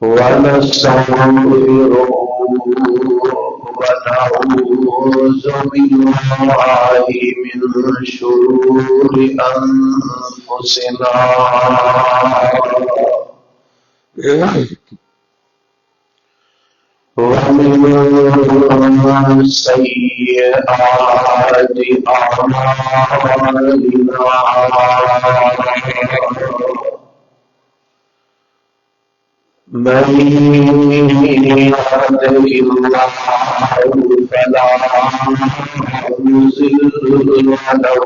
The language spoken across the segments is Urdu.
ونستغفره ونعوذ بالله من شرور أنفسنا ومن سيئات أعمالنا من يهده الله فلا مضل له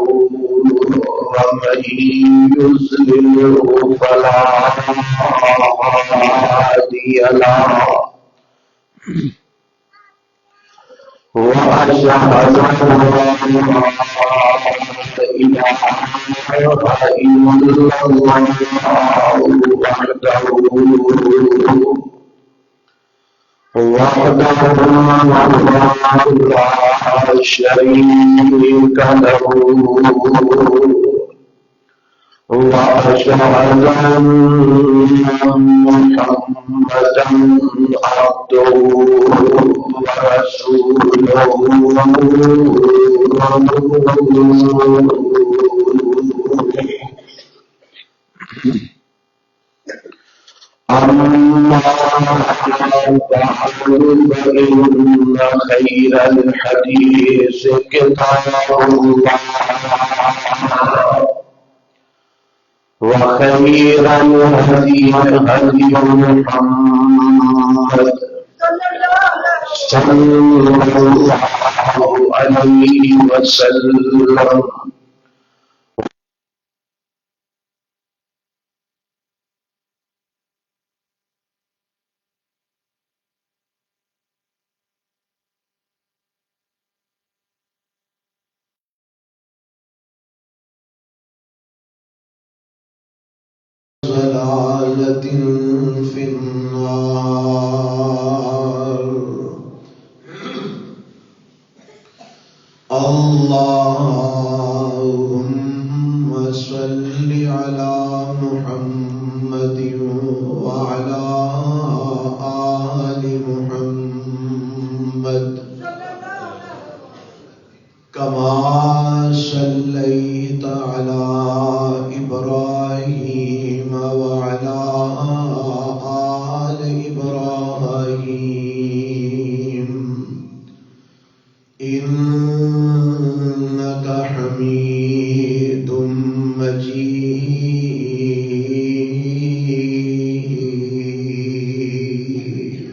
ومن يضلل فلا هادي له وأشهد أن لا إله إلا الله وحده لا شريك له وأشهد أن محمدا عبده ورسوله أما بعد فإن خير الحديث كتاب الله وخير الهدي هدي محمد صلى الله عليه وسلم ضلالة في النار اللهم صل على محمد وعلى آل محمد كما صليت على إبراهيم وعلى آل إبراهيم إنك حميد مجيد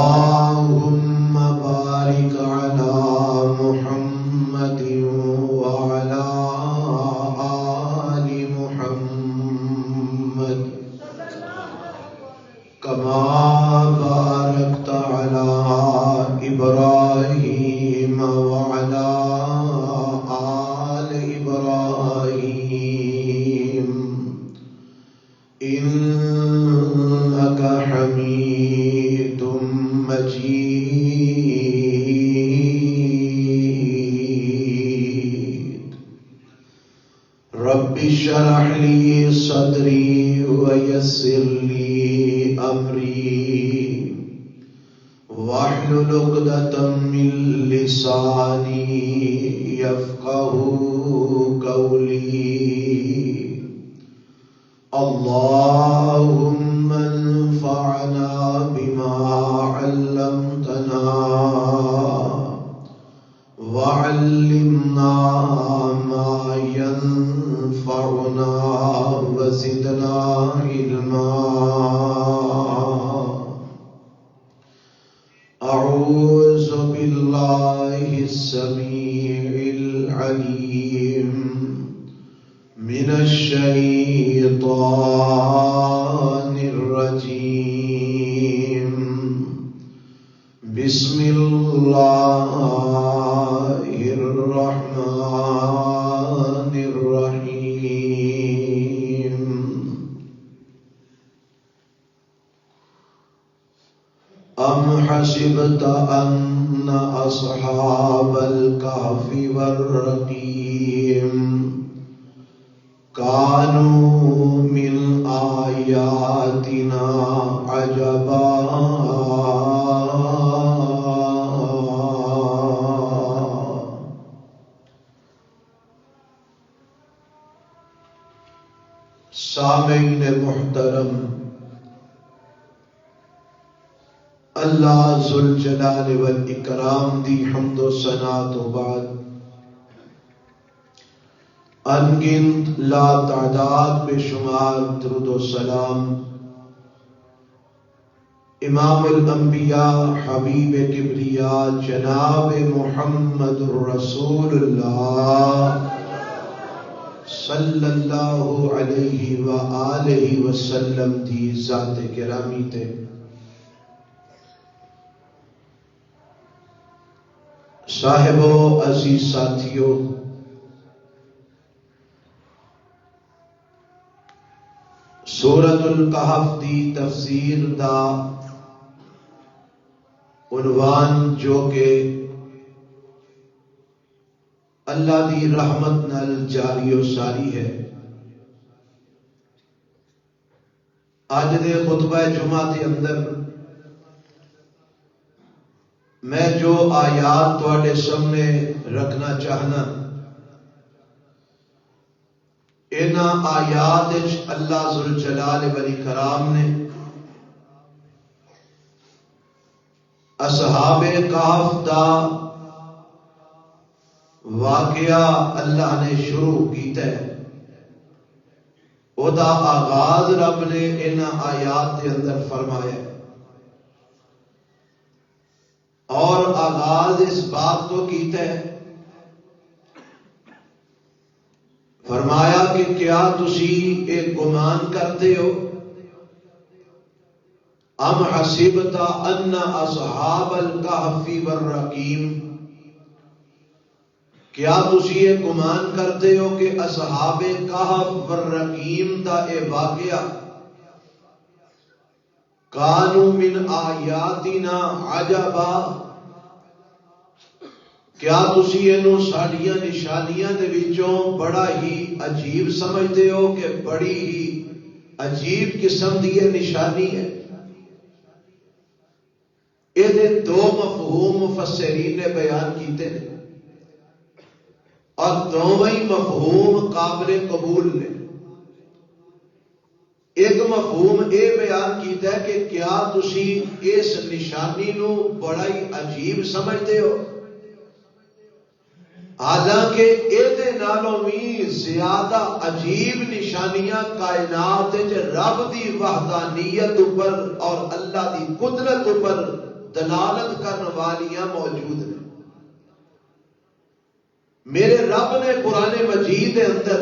اللهم بارك على محمد وعلى آل محمد كما باركت على إبراهيم وعلى آل إبراهيم إنك حميد مجيد رب اشرح لي صدري ويسر لي أمري واحلل عقدة من لساني يفقهوا قولي اللهم انفعنا بما علمتنا وعلمنا ما ينفعنا وزدنا علما أعوذ بالله السميع العليم من الشيطان الرجيم بسم الله الرحمن الرحيم أم حسبت أن أصحاب الكهف والرقيم كانوا من آياتنا سامعین محترم، اللہ ذوالجلال والاکرام دی حمد و ثنا تو بعد انگنت لا تعداد بے شمار درود و سلام امام الانبیاء حبیب کبریا جناب محمد رسول اللہ صلی اللہ علیہ وآلہ وسلم دی ذات گرامی تے صاحبو عزیز ساتھیو، سورۃ الکہف دی تفسیر دا عنوان جو کہ اللہ دی رحمت نال جاری و ساری ہے، آج دے خطبہ جمعہ دے اندر میں جو آیات تواڈے سامنے رکھنا چاہنا، انہاں آیات وچ اللہ ذوالجلال والاکرام نے اصحاب کہف دا واقعہ اللہ نے شروع کیتا ہے، او دا آغاز رب نے انہاں آیات کے اندر فرمایا ہے، اور آغاز اس بات تو کیتا ہے، فرمایا کہ کیا تسی ایک گمان کرتے ہو، ام حسبت ان اصحاب الکہف والرقیم، کیا تسی یہ گمان کرتے ہو کہ اصحاب کہف والرقیم دا اے واقعہ کانوا من آیاتنا عجبا، کیا تسی اینو ساڈیاں نشانیاں دے وچوں بڑا ہی عجیب سمجھتے ہو کہ بڑی ہی عجیب قسم دی یہ نشانی ہے؟ یہ دو مفہوم مفسرین نے بیان کیتے ہیں اور دونوں مفہوم قابل قبول نے۔ ایک مفہوم یہ بیان کیتا ہے کہ کیا تسی اس نشانی نو بڑا ہی عجیب سمجھتے ہو، حالانکہ یہ نالوں بھی زیادہ عجیب نشانیاں کائنات رب دی وحدانیت پر اور اللہ دی قدرت پر دلالت کرنے والیاں موجود ہیں۔ میرے رب نے قرآن مجید کے اندر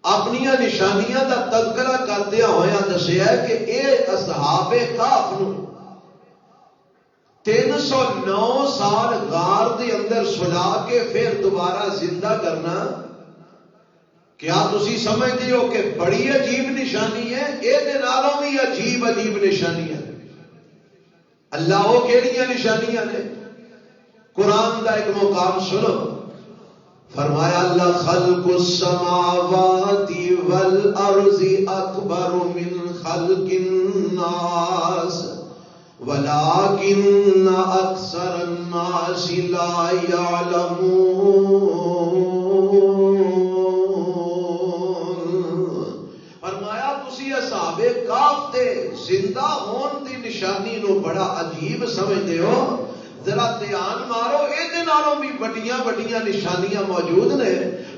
اپنی نشانیاں دا تذکرہ کردیا ہویا دسیا کہ اے اصحاب کہف نو 309 سال غار دے اندر سلا کے پھر دوبارہ زندہ کرنا، کیا تسی سمجھتے ہو کہ بڑی عجیب نشانی ہے؟ یہ نالوں بھی عجیب عجیب نشانیاں۔ اللہ وہ کیڑیاں نشانیاں نے؟ قرآن دا ایک مقام سنو، فرمایا اللہ خلق السماوات والارض اکبر من خلق الناس ولكن اکثر الناس لا يعلمون۔ فرمایا تسی اصحاب کہف تے زندہ ہون دی نشانی نو بڑا عجیب سمجھتے ہو، ذرا دھیان مارو، یہ نالوں بھی بڑیاں بڑیاں نشانیاں موجود نے۔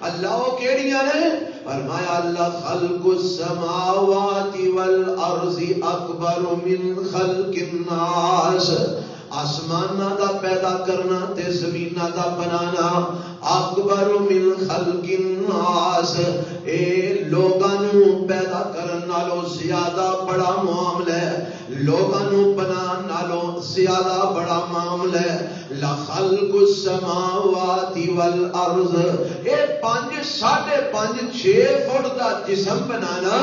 اللہ وہ کیڑیاں نے؟ فرمایا اللہ خلق السماوات والارض اکبر من خلق الناس، آسمانہ دا پیدا کرنا تے زمینہ دا بنانا اکبر من خلق الناس، اے لوگانو پیدا کرن نالوں زیادہ بڑا معاملہ ہے، لوگانو بنان نالوں زیادہ بڑا معاملہ ہے۔ لخلق السماوات والارض، اے 5 ساڑھے 5 6 فٹ دا جسم بنانا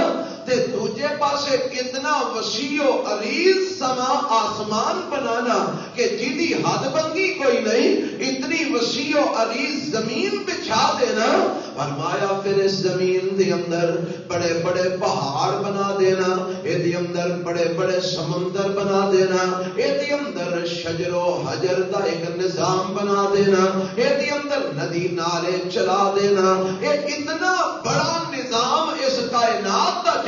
تے دوجے پاسے کتنا وسیع و عریض سما آسمان بنانا کہ جیدی حد بندی کوئی نہیں، اتنی وسیع و عریض زمین بچھا دینا۔ فرمایا پھر اس زمین دے اندر بڑے بڑے پہاڑ بنا دینا، اے دے اندر بڑے بڑے سمندر بنا دینا، اے دے اندر شجر و حجر دا ایک نظام بنا دینا، اے دے اندر ندی نالے چلا دینا۔ اے اتنا بڑا نظام اس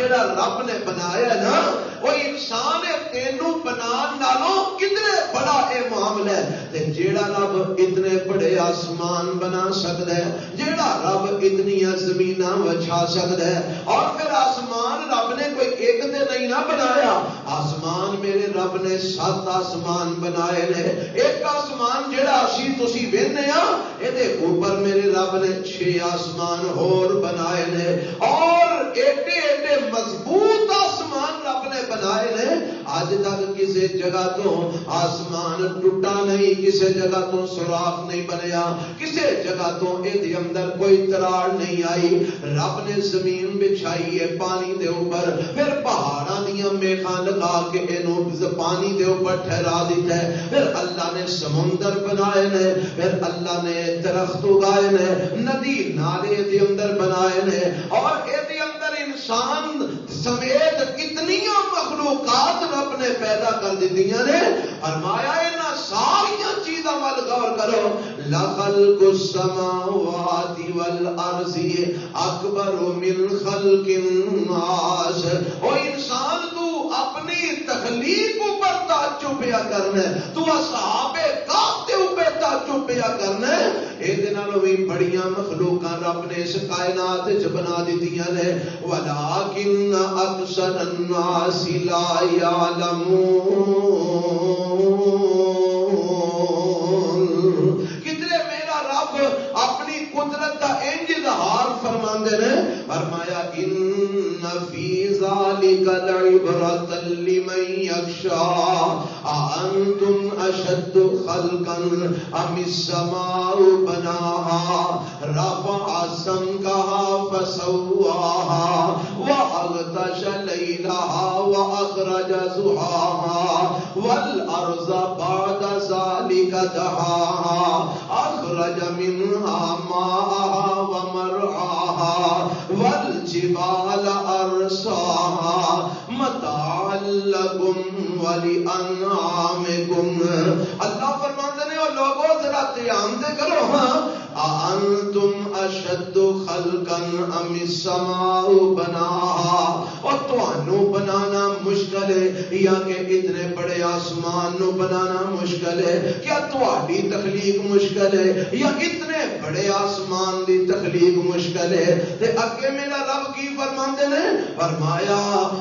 جڑا رب نے بنایا نا وہ انسان تینوں بنان نالوں کتنے بڑا اے معاملہ ہے تے جیڑا رب اتنے بڑے آسمان بنا سکتا ہے جیڑا رب اتنی زمیناں وچھا سکتا ہے اور پھر آسمان رب نے کوئی ایک تے نہیں نہ بنایا آسمان میرے رب نے 7 آسمان بنائے نے ایک آسمان جیڑا اسی تسی ویندے ہاں اے دے اوپر میرے رب نے 6 آسمان اور بنائے نے اور ایڈے ایڈے مضبوط آسمان رب نے بنائے نے آج تک کسی جگہ تو آسمان ٹوٹا نہیں کسی جگہ تو سوراخ نہیں بنیا کسی جگہ تو یہ اندر کوئی تراڑ نہیں آئی رب نے زمین بچھائی ہے پانی دے اوپر پھر پہاڑاں دیاں میخاں لگا کے انہوں پانی دے اوپر ٹھہرا دیتا ہے پھر اللہ نے سمندر بنائے نے پھر اللہ نے درخت اگائے نے ندی نالے دے اندر بنائے نے اور یہ اندر انسان سمیت کتنیاں مخلوقات رب نے پیدا کر دیتیاں نے فرمایا انہاں ساریاں چیزاں وال غور کرو لخلق السماوات والارض اکبر من خلق الناس او انسان تو اپنی تخلیق اوپر تعجب پیا کرنا تو اصحاب کہف دے اوپر تعجب پیا کرنا اے دے نالوں وی بڑیاں مخلوقاں رب نے اس کائنات وچ بنا دتیاں نے ولکن اکثر الناس لا یعلمون کتنے میرا رب اپنی قدرت کا انج اظہار فرماندے نے فرمایا ان فی ذالک لعبرۃ لمن یخشی انتم اشد خلقا ام السماء بناها رفع سمكها فسواها واغطش ليلها واخرج ضحاها والارض بعد ذلك دحاها اخرج منها ماءها ومرعاها والجبال ارساها متاعا لكم ولانعامكم اللہ فرماتے ہیں اور لوگوں ذرا دھیان دے کرو ہاں انتم اشد خلقا ام السماء بناها اور تانوں بنانا مشکل ہے یا کہ اتنے بڑے آسمان نو بنانا مشکل ہے کیا تہاڈی تخلیق مشکل ہے یا اتنے بڑے آسمان دی تخلیق مشکل ہے تے اگے میرا رب کی فرماندے نے فرمایا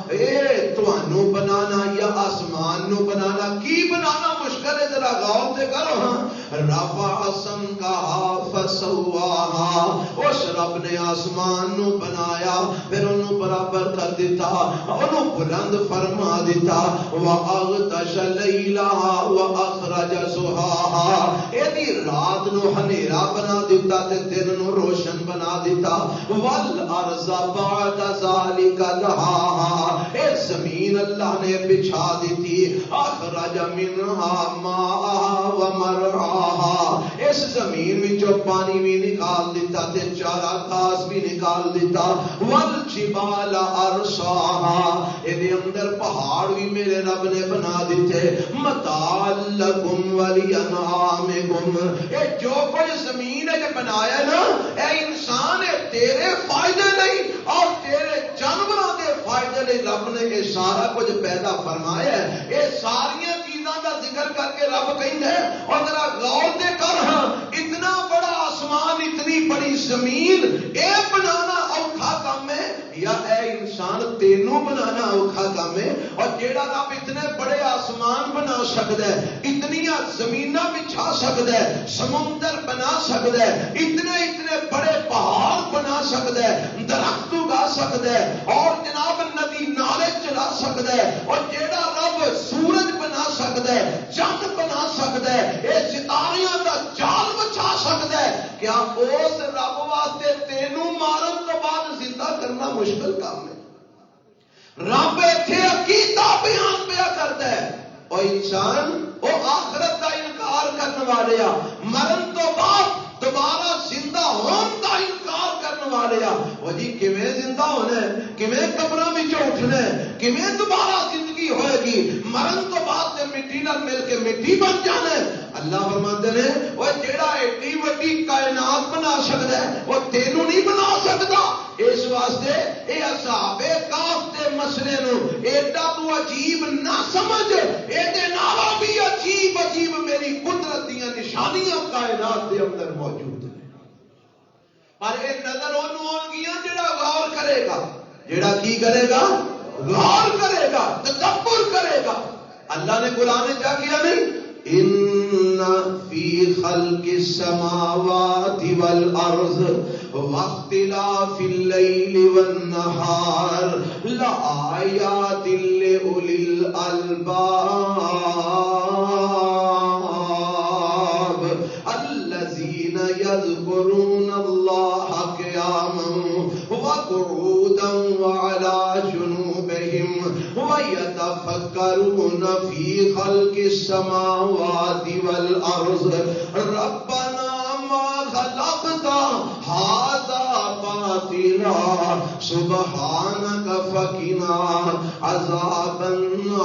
اے تانوں بنانا یا آسمان نو بنانا کی بنانا مشکل ہے ذرا غور تے کرو ہاں رفع سمكها فسواها اس رب نے آسمان نو بنایا پھر انہوں برابر کر دیتا انہوں بلند فرما دیتا وَأَغْطَشَ لَيْلَهَا وَأَخْرَجَ ضُحَاهَا ایدی رات نو ہنیرا بنا دیتا تے دن نو روشن بنا دیتا وَالْأَرْضَ بَعْدَ ذَلِكَ دَحَاهَا اے زمین اللہ نے بچھا دیتی اخرج منها ماءها ومرعاها اس زمین وچوں پانی بھی نکال دیتا تے چارہ گھاس بھی نکال دیتا والجبال ارساها اے اندر پہاڑ بھی میرے رب نے بنا دیتے متاع لکم ولانعامکم اے جو کچھ زمین ہے بنایا نا اے انسان ہے تیرے فائدے نہیں اور تیرے جانوراں دے فائدے نہیں رب نے یہ سارا کچھ پیدا فرمایا ہے یہ ساری چیزاں کا ذکر کر کے رب کہندا ہے اور ذرا غور دے کر ہاں اتنا بڑا آسمان اتنی بڑی زمین اے بنانا اوکھا کام ہے یا اے انسان تینوں بنانا اوکھا کام ہے اور جیڑا رب اتنے بڑے آسمان بنا سکتا ہے اتنیاں زمیناں بچھا سکتا ہے سمندر بنا سکتا ہے اتنے بڑے پہاڑ بنا سکتا ہے درخت اگا سکتا ہے اور جناب ندی نالے چلا سکتا ہے اور جیڑا رب سورج بنا سکتا ہے چند بنا سکتا ہے اے ستاریاں دا جال بچا سکتا ہے کیا اس رب واسطے تینوں مارن تو بعد زندہ کرنا مشکل کام ہے رب ایتھے عقیدہ بیان پیا کرتا ہے اور انسان وہ آخرت کا انکار کرنے والے مرن تو بعد دوبارہ زندہ ہون کا انکار کرنے والے وہ جی کیویں زندہ ہونا ہے کیویں قبراں وچوں اٹھنا ہے کیویں دوبارہ زندگی ہوئے گی مرن تو بعد تے مٹی نال مل کے مٹی بن جانا ہے اللہ فرماتے ہیں وہ جیڑا ایڈی وڈی کائنات بنا سکتا ہے وہ تینوں نہیں بنا سکتا اس واسطے اے اصحاب کہف دے دوسرے نو ایڈا تو عجیب نہ سمجھ، ایڈے نالوں بھی عجیب عجیب میری قدرت دیاں نشانیاں کائنات دے اندر موجود ہیں، پر یہ نظر انہوں آن گیا جڑا غور کرے گا، جڑا کی کرے گا؟ غور کرے گا، تدبر کرے گا۔ اللہ نے قرآن کیا کیا نہیں؟ ان فی خلق السماوات والارض واختلاف اللیل والنہار لآیات لأولی الالباب الذین یذکرون اللہ قیاما وقعودا وعلی جنوبہم وَيَتَفَكَّرُونَ فِي خَلْقِ السَّمَاوَاتِ وَالْأَرْضِ رَبَّنَا مَا خَلَقْتَ هَذَا بَاطِلًا سُبْحَانَكَ فَقِنَا عَذَابَ النَّارِ۔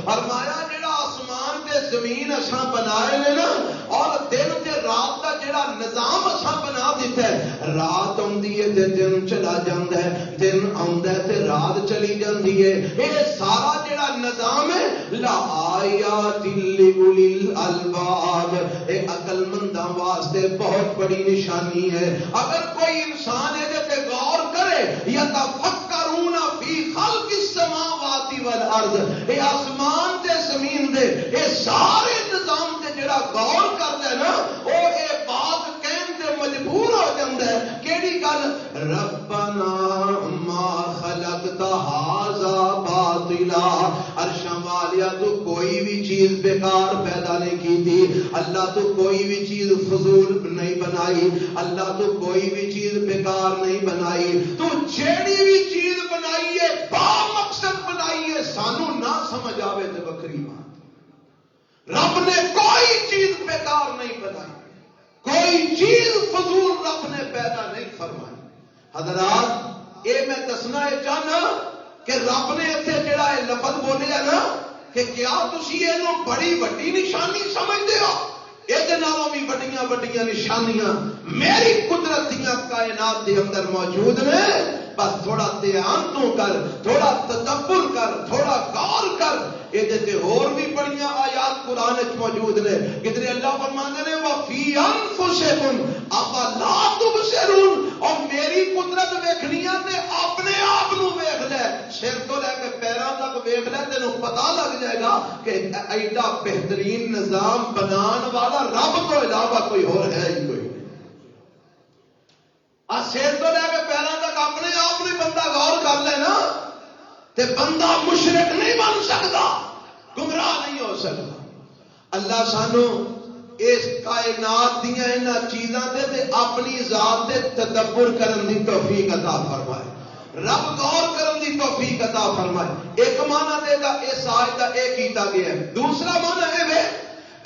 فرمایا جڑا آسمان تے زمین اساں بنائے نے نا، اور دن تے رات دا جڑا نظام اساں بنا دیتا ہے، رات آندی ہے تے دن چلا جاندا ہے، دن آندا ہے تے رات چلی جاندی ہے، یہ سارا جڑا نظام ہے لآیات لأولی الالباب، اے عقل منداں واسطے بہت بڑی نشانی ہے۔ اگر کوئی انسان یہ تے غور کرے، یتفکرون فی خلق السماوات والارض، اے آسمان تے زمین دے اے سارے نظام تے جڑا غور کردا ہے نا، او اے بات کہن تے مجبور ہو جاندا ہے، کیڑی گل؟ ربنا ما خلقت هذا باطلا، عرشاں والیا تو کوئی بھی چیز بیکار پیدا نہیں کی تھی، اللہ تو کوئی بھی چیز فضول نہیں بنائی، اللہ تو کوئی بھی چیز بیکار نہیں بنائی، تو جیڑی بھی چیز بنائی ہے با مقصد بنائی ہے، سانو نہ سمجھ آوے تے وکری بات۔ رب نے کوئی چیز بیکار نہیں بنائی، کوئی چیز فضول رب نے پیدا نہیں فرمائی۔ حضرات اے میں دسنا ہے چاہنا کہ رب نے اتنے جڑا یہ لفظ بولیا نا کہ کیا تسی اینو بڑی وڈی نشانی سمجھتے ہو؟ یہ بھی بڑیاں بڑیاں نشانیاں میری قدرت دیاں کائنات دے اندر موجود نے، بس تھوڑا دھیان تو کر، تھوڑا تدبر کر، تھوڑا غور کر۔ یہ اور بھی بڑیاں آیات قرآن موجود نے، کدھر اللہ فرماندے نے وَفِي أَنفُسِكُمْ أَفَلَا تُبْصِرُونَ، اور میری قدرت ویکھنی ہے تے اپنے آپ نو ویکھ لے، سر تو لے کے پیراں تک ویکھ لے، تینوں پتہ لگ جائے گا کہ ایڈا بہترین نظام بنان والا رب تو علاوہ کوئی اور ہے ہی کوئی۔ سر تو لے کے پیراں تک اپنے آپ نے بندہ غور کر لے نا، تے بندہ مشرک نہیں بن سکتا، گمراہ نہیں ہو سکتا۔ اللہ سانو اس کائنات دیاں انہاں چیزاں تے اپنی ذات تے تدبر کرن دی توفیق عطا فرمائے، رب غور کرن دی توفیق عطا فرمائے۔ ایک معنی دے گا اس آیت دا ایک کیتا گیا ہے، دوسرا معنی ہے وے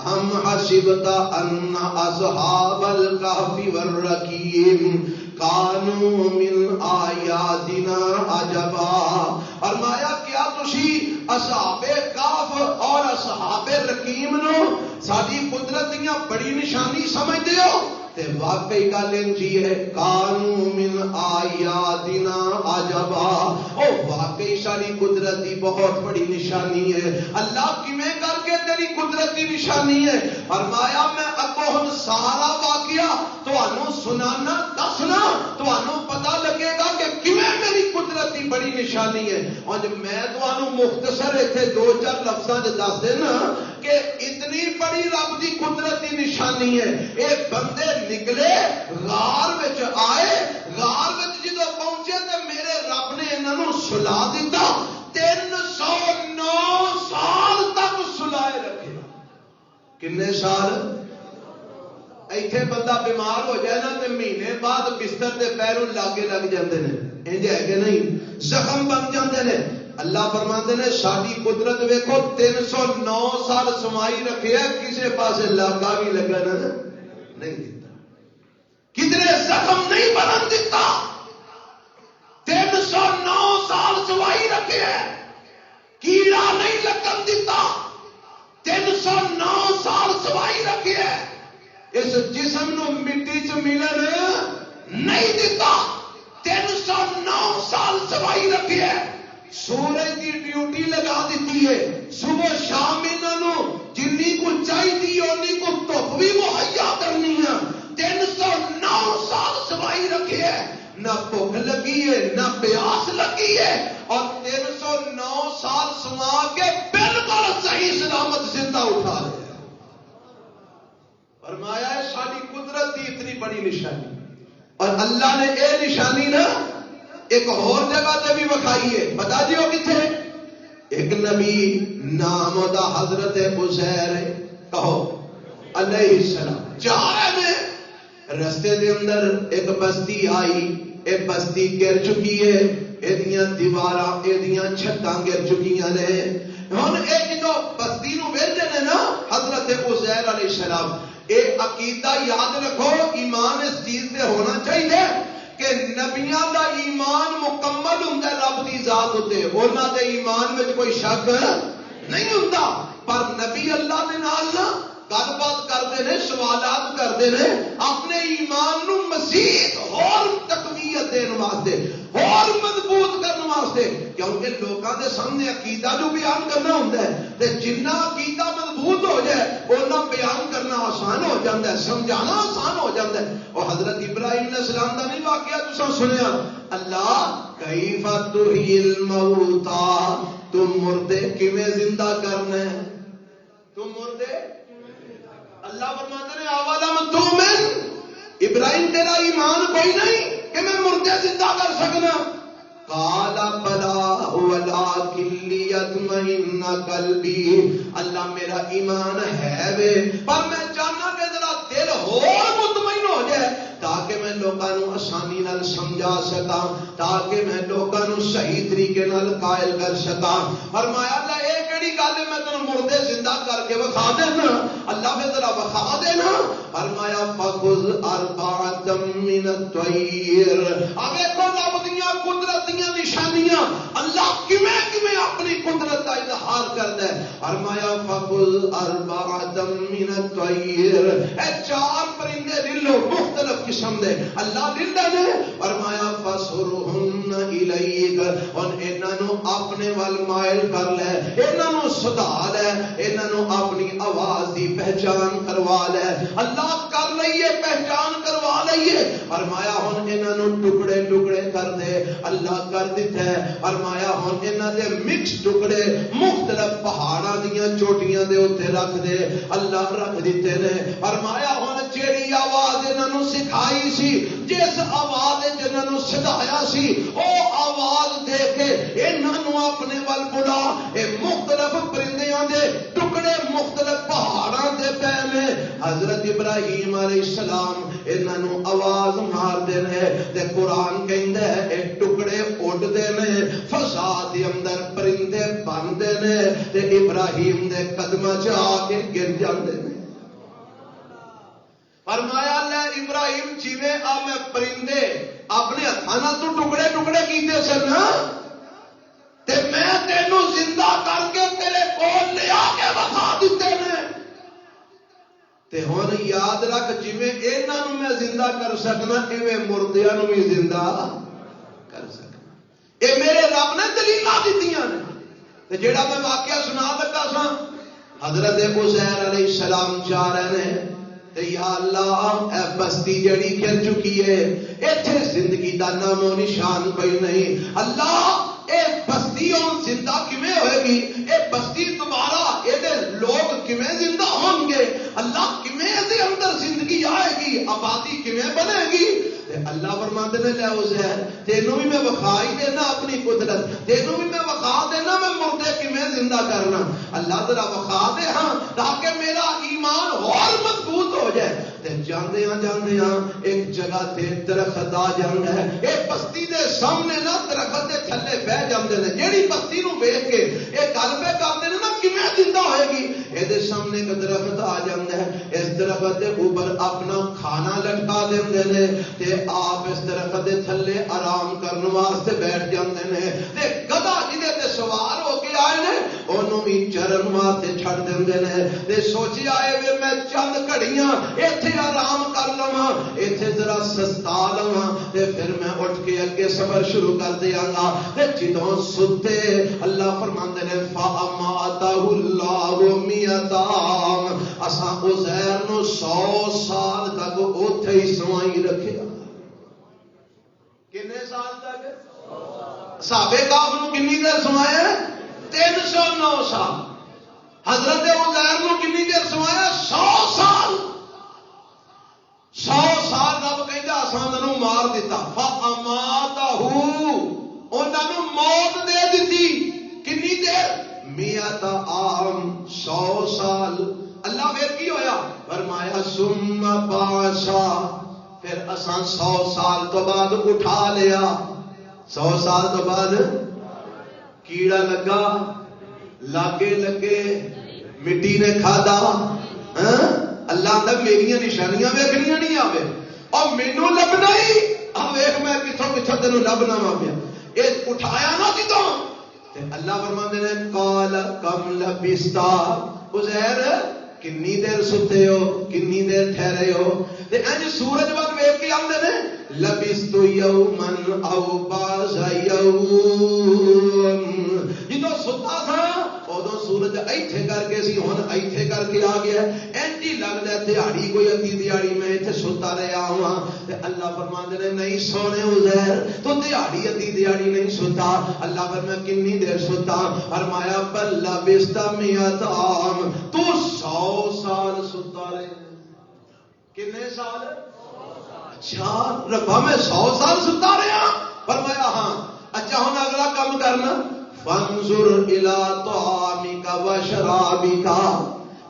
ہم حسبت ان اصحاب الکہف والرقیم کانوا من آیاتنا عجبا، فرمایا کیا تسی اصحاب کہف اور اصحاب رقیم نو ساری قدرت دیاں بڑی نشانی سمجھتے ہو؟ تے واقعی گل انجی ہے، کانوا من آیاتنا عجبا، او واقعی ساری قدرت دی بہت بڑی نشانی ہے۔ اللہ کیویں کر کے تیری قدرت دی نشانی ہے؟ فرمایا میں اگوں ہن سارا واقعہ تانوں سنانا دسنا، تانوں پتہ لگے گا کہ کیویں میری قدرت دی بڑی نشانی ہے۔ اور میں تانوں مختصر ایتھے دو چار لفظاں وچ دس دینا کہ اتنی بڑی رب دی قدرت دی نشانی ہے۔ اے بندے نکلے غار وچ آئے، غار وچ جدوں پہنچے تے میرے رب نے انہاں نوں سلا دیتا، 309 سال تک سلائے رکھے۔ کنے سال؟ ایتھے بندہ بیمار ہو جائے نا تے مہینے بعد بستر دے پیروں لاگے لگ جاندے نے، انج ہے کہ نہیں؟ زخم بن جاندے نے۔ اللہ فرماندے نے ساری قدرت ویکھو 309 سال سمائی رکھے ہے، کسے پاسے لاگا بھی لگا نہ نہیں دیتا، کدھرے زخم نہیں بنن دیتا، 309 سال سمائی رکھے ہے، کیڑا نہیں لگن دیتا، 309 سال سمائی رکھے ہے، اس جسم نو مٹی چ ملن نہیں دیتا، سورج کی ڈیوٹی لگا دیتی ہے، صبح شام انہوں جنی کو چاہیے اُنی کو دھوپ بھی مہیا کرنی ہے، 309 سال سوائی رکھے ہے، نہ بھوک لگی ہے نہ پیاس لگی ہے، اور 309 سال سما کے بالکل صحیح سلامت زندہ اٹھا رہے ہیں۔ فرمایا ہے ساری قدرت کی اتنی بڑی نشانی، اور اللہ نے یہ نشانی نا ایک اور جگہ تے بھی بکھائی ہے، بتا جی وہ کتنے؟ ایک نبی نام دا حضرت عزیر کہو علیہ السلام جا رہے ہیں، رستے دے اندر ایک بستی آئی، ایک بستی گر چکی ہے، ایدیاں دیواراں ایدیاں چھتاں گر چکیاں نے، ہن ایک جو بستی نو ویندے نے نا حضرت عزیر علیہ السلام، اے عقیدہ یاد رکھو، ایمان اس چیز سے ہونا چاہیے کہ نبیاں دا ایمان مکمل ہوندا رب دی ذات تے، انہاں دے ایمان وچ کوئی شک نہیں ہوندا، پر نبی اللہ دے نال نا گل بات کرتے ہیں، سوالات کرتے ہیں اپنے ایمان نو مزید اور تقویت دین واسطے، اور مضبوط کرنے واسطے، کیونکہ لوگوں کے سامنے عقیدہ جو بیان کرنا ہوتا ہے تے جنہ عقیدہ مضبوط ہو جائے اُنہ بیان کرنا آسان ہو جاتا ہے، سمجھانا آسان ہو جاتا ہے۔ اور حضرت ابراہیم علیہ السلام کا نہیں واقعہ تساں سنیا، اللہ کیف تحیی الموتیٰ، تم مردے کیویں زندہ کرنا ہے، تم مردے، اللہ فرماتے ہیں اولم تؤمن، ابراہیم تیرا ایمان کوئی نہیں کہ میں مردے زندہ کر سکنا؟ قال بلا ولکن لیطمئن قلبی، اللہ میرا ایمان ہے وے پر میں چاہنا کہ ذرا دل اور مطمئن ہو جائے تاکہ میں لوگوں کو آسانی نال سمجھا سکا، تاکہ میں لوگوں کو صحیح طریقے نال قائل کر سکا۔ فرمایا اللہ اے کیڑی گل ہے میں تینوں مردے زندہ کر کے وکھا دینا، اللہ پھر ذرا وکھا دینا۔ فرمایا فخذ اربعۃ من الطیر، اب دیکھو رب دیاں قدرت دیاں نشانیاں، اللہ کیویں کیویں اپنی قدرت کا اظہار کردا ہے۔ فرمایا فخذ اربعۃ من الطیر، اے 4 پرندے لے لو مختلف قسم دے، اللہ دلدا نے۔ فرمایا فسرہن الیک، اور انہاں نو اپنے ول مائل کر لے، انہاں نو سدا لے، انہاں نو اپنی آواز دی پہچان کروا لے، اللہ کر لئیے پہچان کروا لئیے۔ فرمایا ہن انہاں نو ٹکڑے ٹکڑے کر دے، اللہ کر دیتا ہے۔ فرمایا ہن انہاں دے مکس ٹکڑے مختلف پہاڑاں دیاں چوٹیاں دے اوتے رکھ دے، اللہ رکھ دیتے نے۔ فرمایا ہن جیڑی آواز انہاں نو سکھائی سی، جس آواز انہاں نو سکھایا سی او آواز دے کے انہاں نو اپنے ول بلا، اے مختلف پرندیاں دے ٹکڑے مختلف پہاڑاں دے پے نے۔ حضرت ابراہیم علیہ السلام انہاں نو آواز مار دے نے تے قرآن کہندا ہے اے ٹکڑے اڑ دے نے، فضا دے اندر پرندے بن دے نے تے ابراہیم دے قدماں چ آ کے گر جاندے نے۔ فرمایا اللہ ابراہیم جویں آ میں پرندے اپنے ہتھاں تو ٹکڑے ٹکڑے کیتے سن تے میں تینوں زندہ کر کے تیرے کول لے آ کے وکھا دتے نے، تے ہن یاد رکھ جویں انہاں نوں میں زندہ کر سکنا ایویں مردیاں نوں بھی زندہ کر سکنا۔ اے میرے رب نے دلیلاں دتیاں نے۔ تے جیڑا میں واقعہ سنا لگا سا، حضرت عزیر علیہ السلام جا رہے ہیں تے یا اللہ اے بستی جڑی گر چکی ہے، ایتھے زندگی دا نام و نشان کوئی نہیں، اللہ اے بستی ہوں زندہ کیویں ہوئے گی، اے بستی دوبارہ اے دے لوگ کیویں زندہ ہوں گے، اللہ کیویں دے اندر زندگی آئے گی، آبادی کیویں بنے گی؟ اللہ فرماتے نے لے عزیر تینوں بھی میں وکھا ہی دینا اپنی قدرت، تینوں بھی میں وکھا دینا میں مردے کیویں زندہ کرنا، اللہ ذرا وکھا دے ہاں تاکہ میرا ایمان اور مضبوط ہو جائے۔ تے جاندیاں جاندیاں ایک جگہ تے درخت آ جاندا ہے، اے بستی دے سامنے نا درخت دے تھلے بہ جاندے نے، جیڑی بستی نو ویکھ کے اے گل پہ کردے نے نا کیویں زندہ ہوئے گی، اے دے سامنے ایک درخت آ جاندا ہے، اس درخت دے اوپر اپنا کھانا لٹکا دیندے نے تے آپ اس درخت دے تھلے آرام کرن واسطے بیٹھ جاندے نے، تے گدھا جدے تے سوار ہو کے آئے نے انہوں بھی چرن واسطے چھڑ دیندے نے تے سوچیا اے میں چند گھڑیاں ایتھے آرام کر لواں ایتھے ذرا سستا لواں تے پھر میں اٹھ کے اگے سفر شروع کر دیاں گا تے جدوں ستے اللہ فرماندے نے فاماتہ اللہ میتام اساں عزیر نو 100 سال تک اوتھے ہی سوائی رکھیا کنے سال تک صحابہ کاف نو کنی دیر سوایا 309 سال حضرت عزیر نو کنی دیر سوایا 100 سال 100 سال رب کہندا اساں انہاں مار دیتا فاماتہ انہاں نو موت دے دتی کنی دیر میت عام 100 سال اللہ پھر کی ہویا فرمایا ثم باسا پھر اساں 100 سال تو بعد اٹھا لیا 100 سال تو بعد کیڑا لگا لاگے لگے مٹی نے کھادا اللہ دا میری نشانیاں ویکھنیاں نہیں آوے اور مینوں لبنا ہی آ ویکھ میں کتھوں کتھوں تینوں لبنا وا پیا اے اٹھایا نہ جدوں تے اللہ فرماندے نے قال کم لبستا عزیر کنی دیر ستے ہو کنی دیر ٹھہرے ہو تے انج سورج وقت ویکھ کے آندے نے لبست یومن او بعض یوم جدوں ستا تھا اودوں سورج ایتھے کر کے سی ہن ایتھے کر کے آ گیا انج ہی لگدا ہے دیہاڑی کوئی ادھی دیہاڑی میں ایتھے ستا رہیا ہواں تے اللہ فرماندے نے نہیں سونے عزیر تو دیہاڑی ادھی دیہاڑی نہیں ستا اللہ فرمایا کنی دیر ستا فرمایا بل لبست میت عام تو 100 سال ستا رہے کنے سال اچھا ربا میں 100 سال ستا رہا فرمایا ہاں اچھا ہن اگلا کام کرنا فانظر الی طعامک و شرابک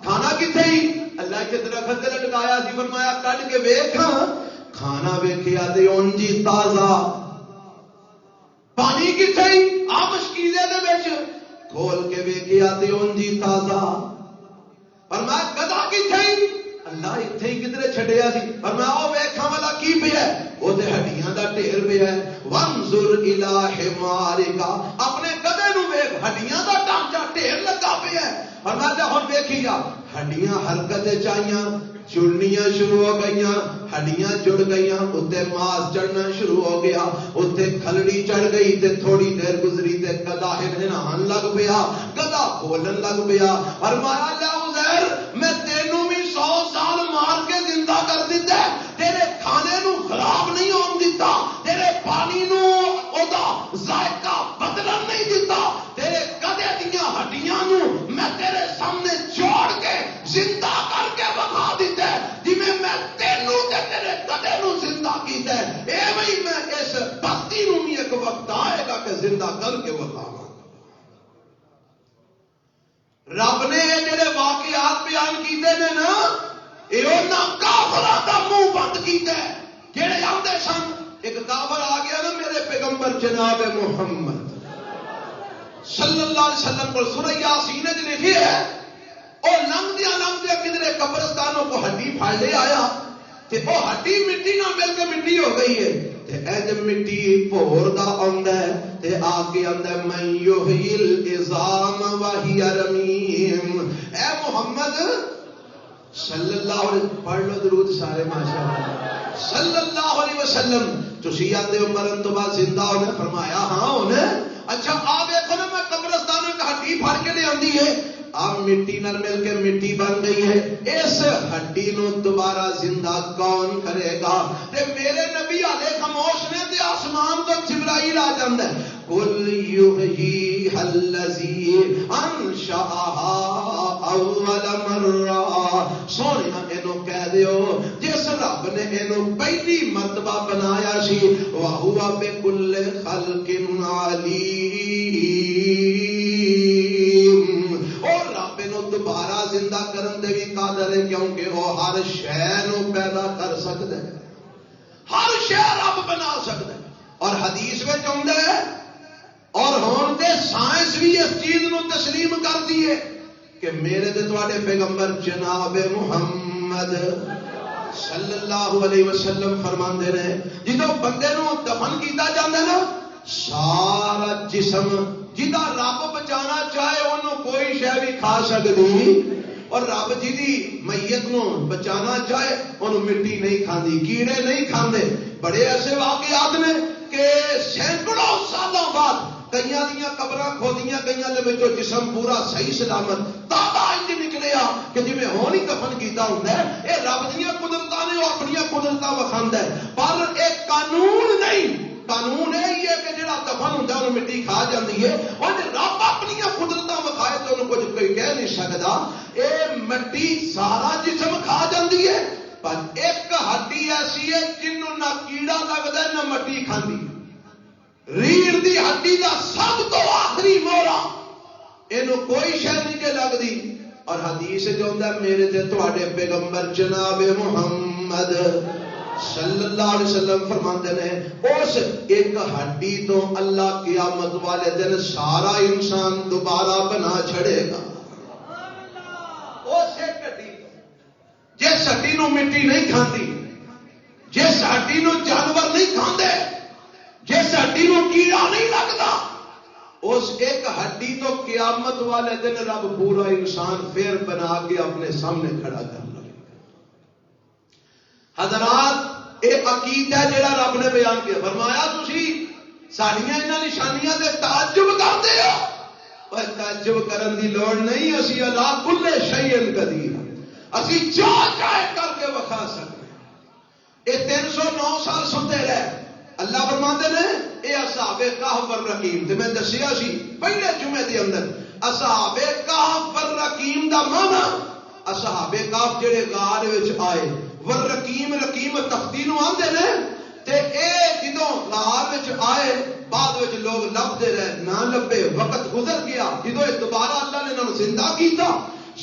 کھانا کتھے ہی اللہ کے درخت تے لٹکایا سی فرمایا کڈ کے ویکھاں کھانا ویکھیا تے اونجی تازہ پانی کتھے ہی آ مشکیلے دے وچ کھول کے ویکھیا تے اونجی تازہ فرمایا گدا کتھے ہی اللہ اتھے ہی کدھر چھڈیا سی فرمایا او ویکھاں والا کی پیا ہے او تے ہڈیاں دا ڈھیر پیا ہے وانظر الی حمارک اپنے گدھے نو ویکھ ہڈیاں دا ڈھانچہ ڈھیر لگا پیا ہے فرمایا ہن ویکھی جا ہڈیاں حرکت وچ آئیاں جڑنیاں شروع ہو گئیاں ہڈیاں جڑ گئیاں اتنے ماس چڑھنا شروع ہو گیا اتنے کھلڑی چڑھ گئی تے تھوڑی دیر گزری تے گدا ہنہان لگ پیا گدا بولن لگ پیا فرمایا لے عزیر میں تینوں بھی 100 سال مار کے زندہ کر دیتا تیرے کھانے نو خراب نہیں ہون دیتا تیرے پانی نو اودا ذائقہ بدلن نہیں دیتا تیرے گدے دیاں ہڈیاں نو میں تیرے سامنے جوڑ کے زندہ کر کے بخا دیتا جی میں تینوں تے تیرے گدے نو زندہ کیتا ہے ایویں ہی میں اس بستی نو بھی ایک وقت آئے گا کہ زندہ کر کے بخاواں رب نے یہ جڑے واقعات بیان کیتے نے نا یہ انہاں کافراں دا منہ بند کیتا ہے جڑے آندے سن ایک کافر آ گیا نا میرے پیغمبر جناب محمد صلی اللہ علیہ وسلم کو سورہ یاسین وچ لکھی ہے اور لنگدیا کدھر قبرستانوں کو ہڈی پھاڑ لے آیا تے وہ ہڈی مٹی نہ مل کے مٹی ہو گئی ہے تے اج مٹی پور دا آندا ہے تے آ کے آندا ہے من یحیی العظام وہی رمیم اے محمد صلی اللہ علیہ وسلم پڑھ لو درود سارے ماشاءاللہ صلی اللہ علیہ وسلم تسی آندے ہو مرن تو بعد زندہ ہونا فرمایا ہاں ہونا اچھا آ دیکھو نا میں قبرستان میں ہڈی پھاڑ کے لے آندی ہے اب مٹی نال مل کے مٹی بن گئی ہے اس ہڈی نو دوبارہ زندہ کون کرے گا تے میرے نبی علیہ خاموش نے تے آسمان تو جبرائیل آ جاندا ہے قل یحیی الذی انشأها اول مرہ سونیا اینو کہہ دیو جس رب نے اینو پہلی مرتبہ بنایا سی وہو بکل خلق علیم اور رب نو دوبارہ زندہ کرن دے بھی قادر ہے کیونکہ وہ ہر شے نو پیدا کر سکتا ہے ہر شے رب بنا سکتا ہے اور حدیث میں آندا ہے اور ہون تے سائنس بھی اس چیز نو تسلیم کر دیے کہ میرے تے تواڈے پیغمبر جناب محمد صلی اللہ علیہ وسلم فرماندے نے جدوں بندے نو دفن کیتا جاندا نا سارا جسم جدا رب بچانا چاہے انہوں کوئی شے بھی کھا سکتی، اور رب جی دی میت نو بچانا چاہے انہوں مٹی نہیں کھاندی، کیڑے نہیں کھاندے۔ بڑے ایسے واقعات نے کہ سینکڑوں سالوں بعد کئیاں دیاں قبراں کھودیاں گئیاں دے وچوں جسم پورا صحیح سلامت تازہ انج نکلیا کہ جویں ہون ہی دفن کیتا ہوندا ہے۔ اے رب دیاں قدرتاں نے، وہ اپنی قدرتاں وکھاندا ہے، پر ایک قانون نہیں۔ قانون یہ ہے کہ جڑا دفن ہوندا ہے انہوں مٹی کھا جاندی ہے، اور جے رب اپنی قدرتاں وکھائے تو انہوں کچھ کوئی کہہ نہیں سکدا۔ اے مٹی سارا جسم کھا جاندی ہے، پر ایک ہڈی ایسی ہے جنوں نہ کیڑا لگدا ہے نہ مٹی کھاندی۔ ریڑھ دی ہڈی دا سب تو آخری مورا اینوں کوئی شے نہیں کہ لگدی، اور حدیث جو ہوندا ہے میرے تے تواڈے پیغمبر جناب محمد صلی اللہ علیہ وسلم فرماتے ہیں اس ایک ہڈی تو اللہ قیامت والے دن سارا انسان دوبارہ بنا چھڑے گا۔ اس ایک ہڈی جس ہڈی نو مٹی نہیں کھاندی، جس ہڈی نو جانور نہیں کھاندے، جس ہڈی نو کیڑا نہیں لگتا، اس ایک ہڈی تو قیامت والے دن رب پورا انسان پھر بنا کے اپنے سامنے کھڑا کر لے۔ حضرات ایک عقیدہ ہے جڑا رب نے بیان کیا، فرمایا تسی ساڈیاں انہاں نشانیاں تے تعجب کرتے ہو، پر تعجب کرن دی لوڑ نہیں، اسی اللہ کل شیء قدیر، اسی چاہے کر کے وکھا سکتے ہیں۔ یہ 309 سال ستے رہے، اللہ فرماتے ہیں اے اصحاب کہف والرقیم، تے میں دسیا سی پہلے جمعے دے اندر اصحاب کہف والرقیم دا معنی اصحاب کہف جڑے غار وچ آئے، والرقیم رقیم تختی نو آندے نے، تے اے جدوں غار وچ آئے بعد وچ لوگ لبدے رہے نہ لبے، وقت گزر گیا، جدوں دوبارہ اللہ نے انہاں نوں زندہ کیتا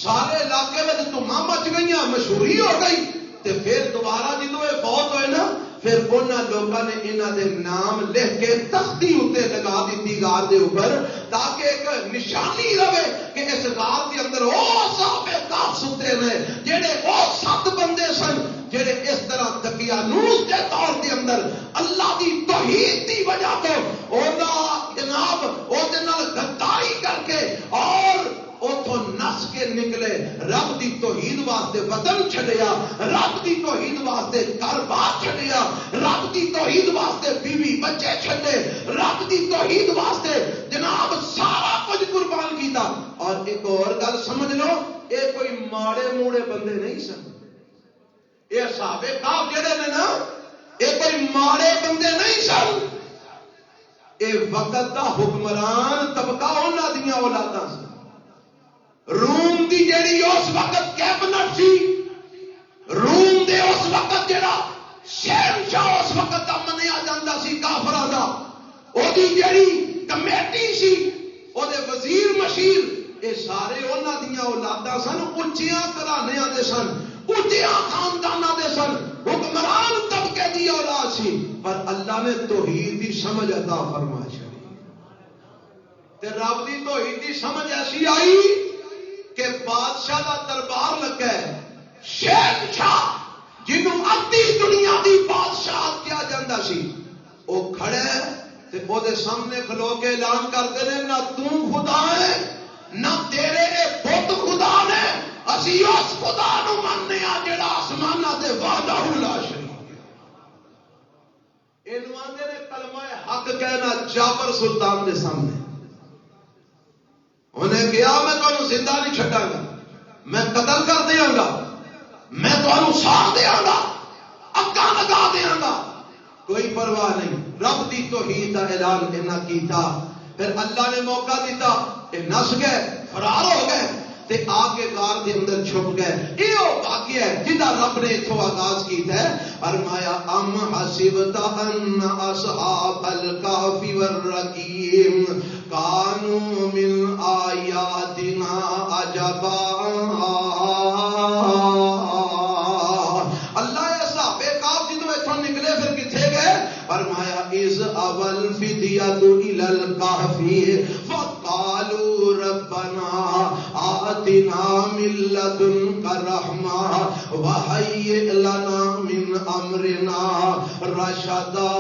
سارے علاقے وچ دھوماں مچ گئیاں، مشہوری ہو گئی، تے پھر دوبارہ جدوں اے فوت ہوئے نا پھر انہاں لوگوں نے انہاں دے نام لکھ کے تختی اتنے لگا دیتی غار دے اوپر، تاکہ ایک نشانی رہے کہ اس غار کے اندر او اصحاب کہف ستے نے، جڑے او 7 بندے سن جڑے اس طرح دقیانوس کے طور دے اندر اللہ دی توحید دی وجہ تو اونا جناب او دے نال غداری کر کے اور اتوں نس کے نکلے، رب دی توحید واسطے وطن چھڈیا، رب دی توحید واسطے گھر بار چھڈیا، رب دی توحید واسطے بیوی بچے چھڈے، رب دی توحید واسطے جناب سارا کچھ قربان کیتا۔ اور ایک اور گل سمجھ لو، یہ کوئی ماڑے موڑے بندے نہیں سن، یہ اصحاب کہف جڑے نے نا یہ کوئی ماڑے بندے نہیں سن، یہ وقت دا حکمران طبقہ انہاں دیاں اولاداں سن۔ روم دی جیڑی اس وقت کیبنٹ سی، روم دے اس وقت جیڑا شہنشاہ اس وقت دا منیا جاندا سی کافراں دا، او دی جیڑی کمیٹی سی، او دے وزیر مشیر، اے سارے انہاں دیاں اولاداں سن، اونچیاں گھرانیاں دے سن، اونچیاں خانداناں دے سن، حکمران طبقے دی اولاد سی، پر اللہ نے توحید دی سمجھ عطا فرما چھڑی، تے رب دی توحید دی سمجھ ایسی آئی کہ بادشاہ دا دربار لگا ہے، شہنشاہ جنوں ادھی دنیا دی بادشاہ کیا جاندہ سی، وہ کھڑے تے او دے سامنے کھلو کے اعلان کرتے ہیں نہ تو خدا ہے نہ تیرے بت خدا نے، اسی اس خدا نو مننے آ جڑا آسماناں تے وحدہ لا شریک ہے۔ اینو آندے نے کلمہ حق کہنا جابر سلطان دے سامنے، انہیں کہا میں تمہیں زندہ نہیں چھڈاں گا، میں قتل کر دیاں گا، میں تمہیں ساڑ دیاں گا، اکا لگا دیاں گا، کوئی پرواہ نہیں۔ رب دی توحید دا اعلان انہاں کیتا، پھر اللہ نے موقع دیتا، اے نس گئے، فرار ہو گئے، تے آ کے غار دے اندر چھپ گئے۔ یہ واقعہ ہے جدا رب نے اتھوں آغاز کیتا ہے، فرمایا ام حسبت ان اصحاب الکہف والرقیم کانوا من آیاتنا عجبا۔ اللہ اصحاب کہف جدوں اتھوں نکلے پھر کتھے گئے؟ فرمایا اذ اول فدیۃ الی الکہف فقالوا ربنا آتنا من لدنک رحمہ وہیئ لنا من امرنا رشدا۔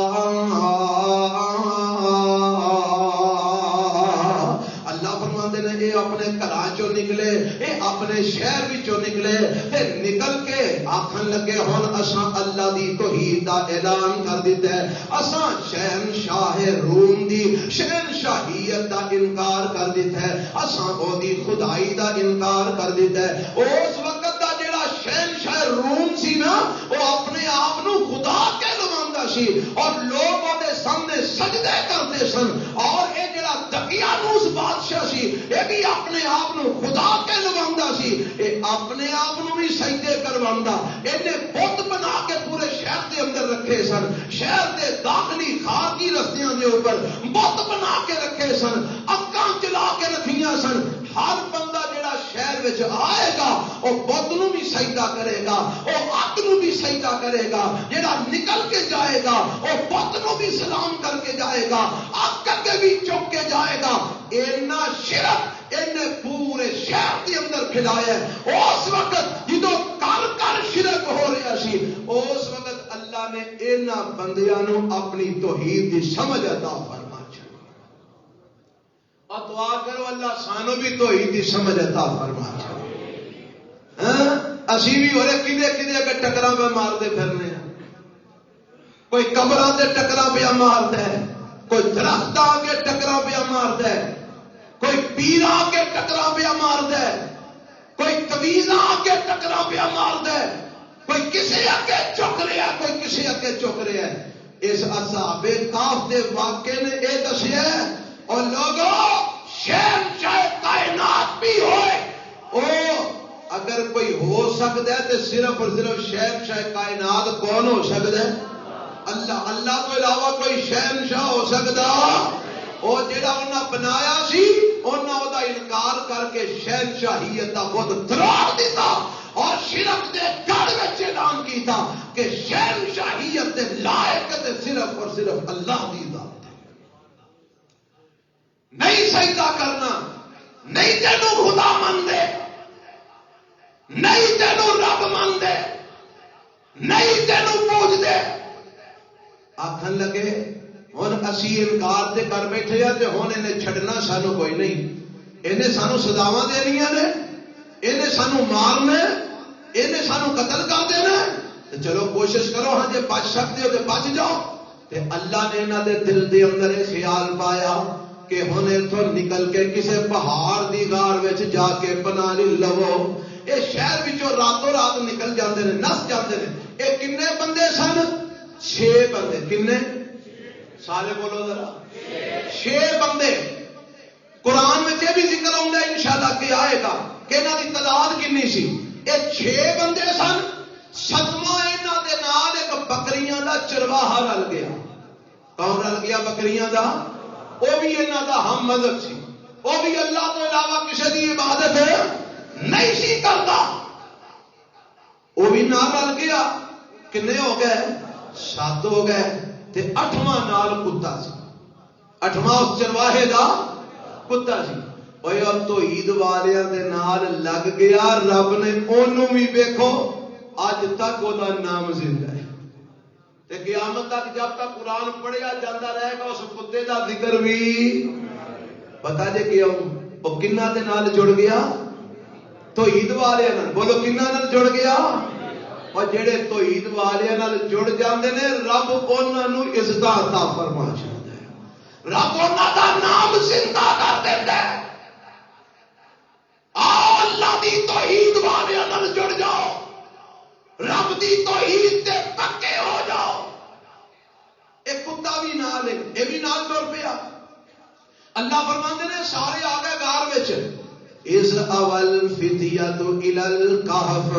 اپنے شہر وچوں نکلے تے نکل کے آکھن لگے ہن اساں اللہ دی توحید دا اعلان کر دیتا ہے، اساں شہنشاہ روم دی شہنشاہیت دا انکار کر دیتا ہے، اساں او دی خدائی دا انکار کر دیتا ہے۔ اس وقت دا جڑا شہنشاہ روم سی نا وہ اپنے آپ نو خدا کہلواندا سی اور لوگ او دے سامنے سجدے کرتے سن، اور اے جڑا دقیانوس بادشاہ سی اے بھی اپنے آپ نو خدا کہلواندا سی، اے اپنے آپ نو بھی سجدے کرواندا، اینے بت بنا کے پورے شہر دے اندر رکھے سن، شہر دے داخلی خارجی رستیاں دے اوپر بت بنا کے رکھے سن، اکاں چلا کے رکھیاں سن۔ ہر بندہ جڑا شہر وچ آئے گا او بت نو بھی سجدہ کرے گا، او اگ نو بھی سجدہ کرے گا، جڑا نکل کے جائے گا او بت نو بھی سلام کر کے جائے گا، اگ کے بھی چک کے جائے گا۔ اینا شرک انہیں پورے شہر کے اندر کھلایا ہے۔ اس وقت جدو کر کر شرک ہو رہا سی، اس وقت اللہ نے اینا بندیاں نو اپنی توحید دی سمجھ عطا فرمائی۔ اور دعا کرو اللہ سانو بھی توحید دی سمجھ عطا فرما۔ اسی بھی ہو رہے کدے کدے اگر ٹکراں پہ مارتے پھرنے ہیں، کوئی قبراں تے ٹکراں پہ مارتا ہے، کوئی درخت آ کے ٹکراں پہ مارتا ہے، کوئی پیر آ کے ٹکراں پہ مارتا ہے، کوئی تویز آ کے ٹکراں پہ مارتا ہے، کوئی کسی اگے چک رہا ہے، کوئی کسی اگے چک رہا ہے۔ اس اصحاب کہف دے واقعے نے اے دسیا ہے اور لوگوں شہنشاہ کائنات بھی ہوئے او اگر کوئی ہو سکتا ہے تو صرف اور صرف شہنشاہ کائنات کون ہو سکتا ہے؟ اللہ۔ اللہ تو علاوہ کوئی شہنشاہ ہو سکتا؟ او جڑا انہاں بنایا سی انہاں او دا انکار کر کے شہنشاہیت دا بت تراڑ دیتا اور شرک دے گڑھ وچ اعلان کیتا کہ شہنشاہیت دے لائق تے صرف اور صرف اللہ دی ذات ہے۔ نہیں سجدہ کرنا، نہیں تینوں خدا من دے، نہیں تینوں رب من دے، نہیں تینوں پوج دے۔ آکھن لگے ہن اسی انکار تے کر بیٹھے ہیں تے ہن انہیں چھڈنا سانو کوئی نہیں، انہیں سانو سزاواں دینیاں نے، انہیں سانو مارنا، انہیں سانو قتل کر دینا، تے چلو کوشش کرو ہاں جے بچ سکتے ہو تے بچ جاؤ۔ تے اللہ نے انہاں دے دل دے اندر خیال پایا کہ ہن اتھوں نکل کے کسے پہاڑ دی غار وچ جا کے بنا لو۔ اے شہر وچوں راتوں رات نکل جاندے نے، نس جاندے نے۔ اے کنے بندے سن؟ 6 بندے۔ کنے؟ سارے بولو ذرا۔ 6 بندے۔ قرآن میں یہ بھی ذکر ہوں گا انشاءاللہ کہ آئے گا کہ انہاں دی تعداد کتنی سی۔ اے 6 بندے سن۔ ستواں انہاں دے نال ایک بکریاں دا چرواہا رل گیا۔ کون رل گیا بکریاں دا؟ وہ بھی انہاں دا ہم مذہب سی، وہ بھی اللہ تو علاوہ کسی دی عبادت نہیں سی کرتا، وہ بھی نہ رل گیا۔ کنے ہو گئے؟ 7 ہو گئے۔ تے 8واں نال کتا سی، 8واں اس چرواہے دا کتا سی۔ اور توحید والیاں دے نال لگ گیا، رب نے انہوں بھی دیکھو اج تک وہ نام زندہ ہے تے قیامت تک جب تک قرآن پڑھیا جاتا رہے گا اس کتے دا ذکر بھی پتا جے کیوں وہ کنہ دے نال جڑ گیا؟ توحید والے نال۔ بولو کنہ نال جڑ گیا؟ اور جڑے توحید والے نال جڑ جاندے نے رب انہاں نو عزت عطا فرما چھڑدا ہے، رب انہاں دا نام زندہ کر دیندا ہے۔ آؤ اللہ دی توحید والے نال جڑ جاؤ، رب دی توحید تے پکے ہو جاؤ۔ ایک کتا بھی نال ہے، یہ بھی نال ٹر پیا۔ اللہ فرماندے نے سارے آ گئے غار وچ، اس اول فتیۃ الی الکہف،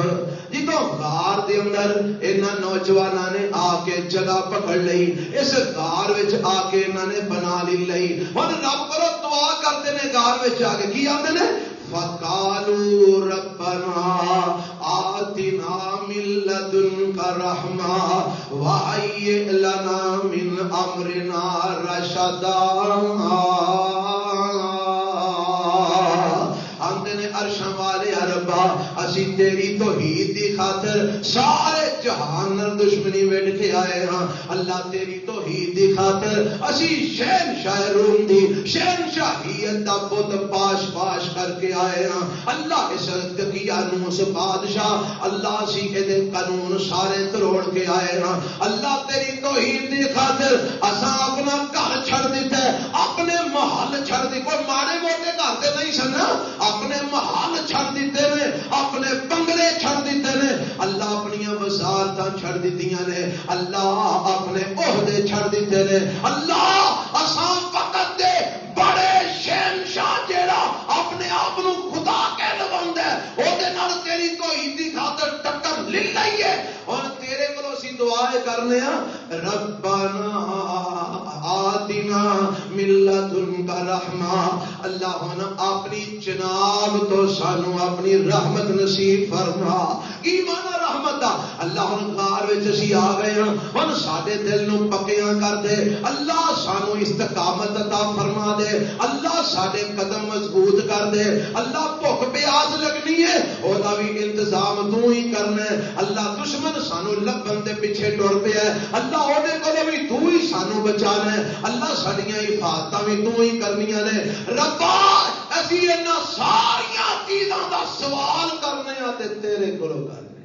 جدوں غار دے اندر انہاں نوجواناں نے آ کے جگہ پکڑ لئی، اس غار وچ آ کے انہاں نے بنا لئی۔ ہن رب کرو دعا کرتے نے غار وچ آ کے کی آندے نے؟ فقالوا ربنا آتنا من لدنك رحمة وهيئ لنا من امرنا رشدا۔ آندے نے عرشاں والے ربا اسی تیری توحید دی خاطر سارے جہان نال دشمنی وڈ کے آئے ہاں اللہ تیری توحید دی خاطر اسی شہنشاہ روم دی شہنشاہیت دا بت پاش پاش کر کے آئے ہاں اللہ اس دقیانوس بادشاہ اللہ اسی کے دے قانون سارے تروڑ کے آئے ہاں اللہ تیری توحید دی خاطر اساں اپنا گھر چھڑ دیتا ہے اپنے محل چھڑ دی کوئی ماڑے موٹے گھر تے نہیں سن اپنے محل چھڑ دیتے نے اپنے بنگلے چھڑ دیتے نے اللہ اپنی وزارتاں چھڑ دیتیاں نے اللہ اپنے عہدے چھڑ دیتے نے اللہ اساں فقط دے بڑے شہنشاہ جیڑا اپنے آپ نو خدا کہہ لوندا ہے او دے نال تیری توحید دی خاطر ٹکر لے لئی ہے اور تیرے کولوں اسی دعائیں کرنے ہاں ربنا آتنا من لدنک رحمہ اللہ ہن اپنی جناب تو سانو اپنی رحمت نصیب فرما کی مانا رحمت دا اللہ ہن غار وچ اسی آ گئے ہاں ہن ساڈے دل نو پکیاں کر دے اللہ سانو استقامت عطا فرما دے اللہ ساڈے قدم مضبوط کر دے اللہ بھوک پیاس لگنی ہے او دا بھی انتظام تو ہی کرنا ہے اللہ دشمن سانو لبن دے پیچھے ٹر پیا ہے اللہ اودے کولوں بھی تو ہی سانو بچانا ہے اللہ ساڈیاں حفاظتاں بھی تو ہی کرنیاں نے ربا اسی انہاں ساریاں چیزاں دا سوال کرنے آ تے تیرے کولوں کرنے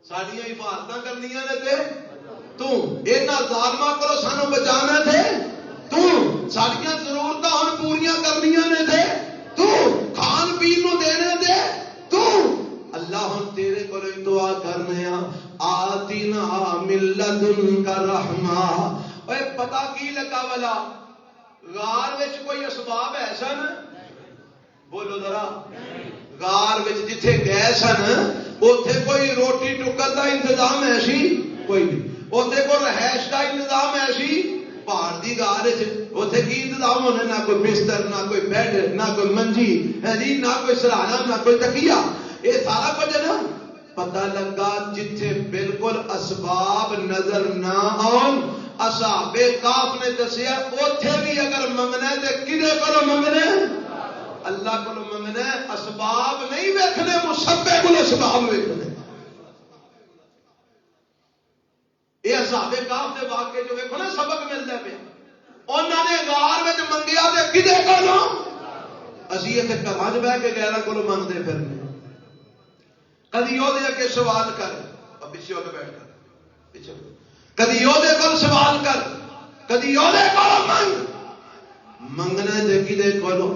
ساڈیاں حفاظتاں کرنیاں نے تے تو انہاں ظالماں کولوں سانو بچانا تے تو ساڈیاں ضرورتاں ہن پوریاں کرنیاں نے تے تو کھان پین نو دینے دے تو اللہ ہن تیرے کولوں دعا کرنے آ آتنا من لدنک رحمہ اے پتہ کی لگا والا غار وچ کوئی اسباب ہے سن بولو ذرا غار وچ جتھے گئے سن اوتھے کوئی روٹی ٹکر دا انتظام ہے سی کوئی نہیں اوتھے کوئی رہائش دا انتظام ہے سی پہاڑ دی غار وچ اوتھے کی انتظام ہونے نہ کوئی بستر نہ کوئی بیڈ نہ کوئی منجی ہے جی نہ کوئی سرہانا نہ کوئی تکیہ یہ سارا کچھ ہے نا پتہ لگا جتھے بالکل اسباب نظر نہ آن اصحاب کہف نے دسیا اوتھے بھی اگر منگنا ہے تے کدے کولوں منگنا ہے اللہ کولوں منگنا ہے اسباب نہیں ویکھنے مسبب الاسباب ویکھنے یہ اصحاب کہف دے واقعے جو ویکھو نا سبق ملدا پیا انہاں نے غار وچ منگیا تے کدے کولوں اسی ایتھے گھراں وچ بیٹھ کے غیراں کولوں منگدے پھرنے کدی وہ دے کے سوال کر اب پیچھے ہو کے بیٹھ کر پیچھے کدی وہ دے کول سوال کر کدی وہ دے کول منگ منگنا تے کدے کولوں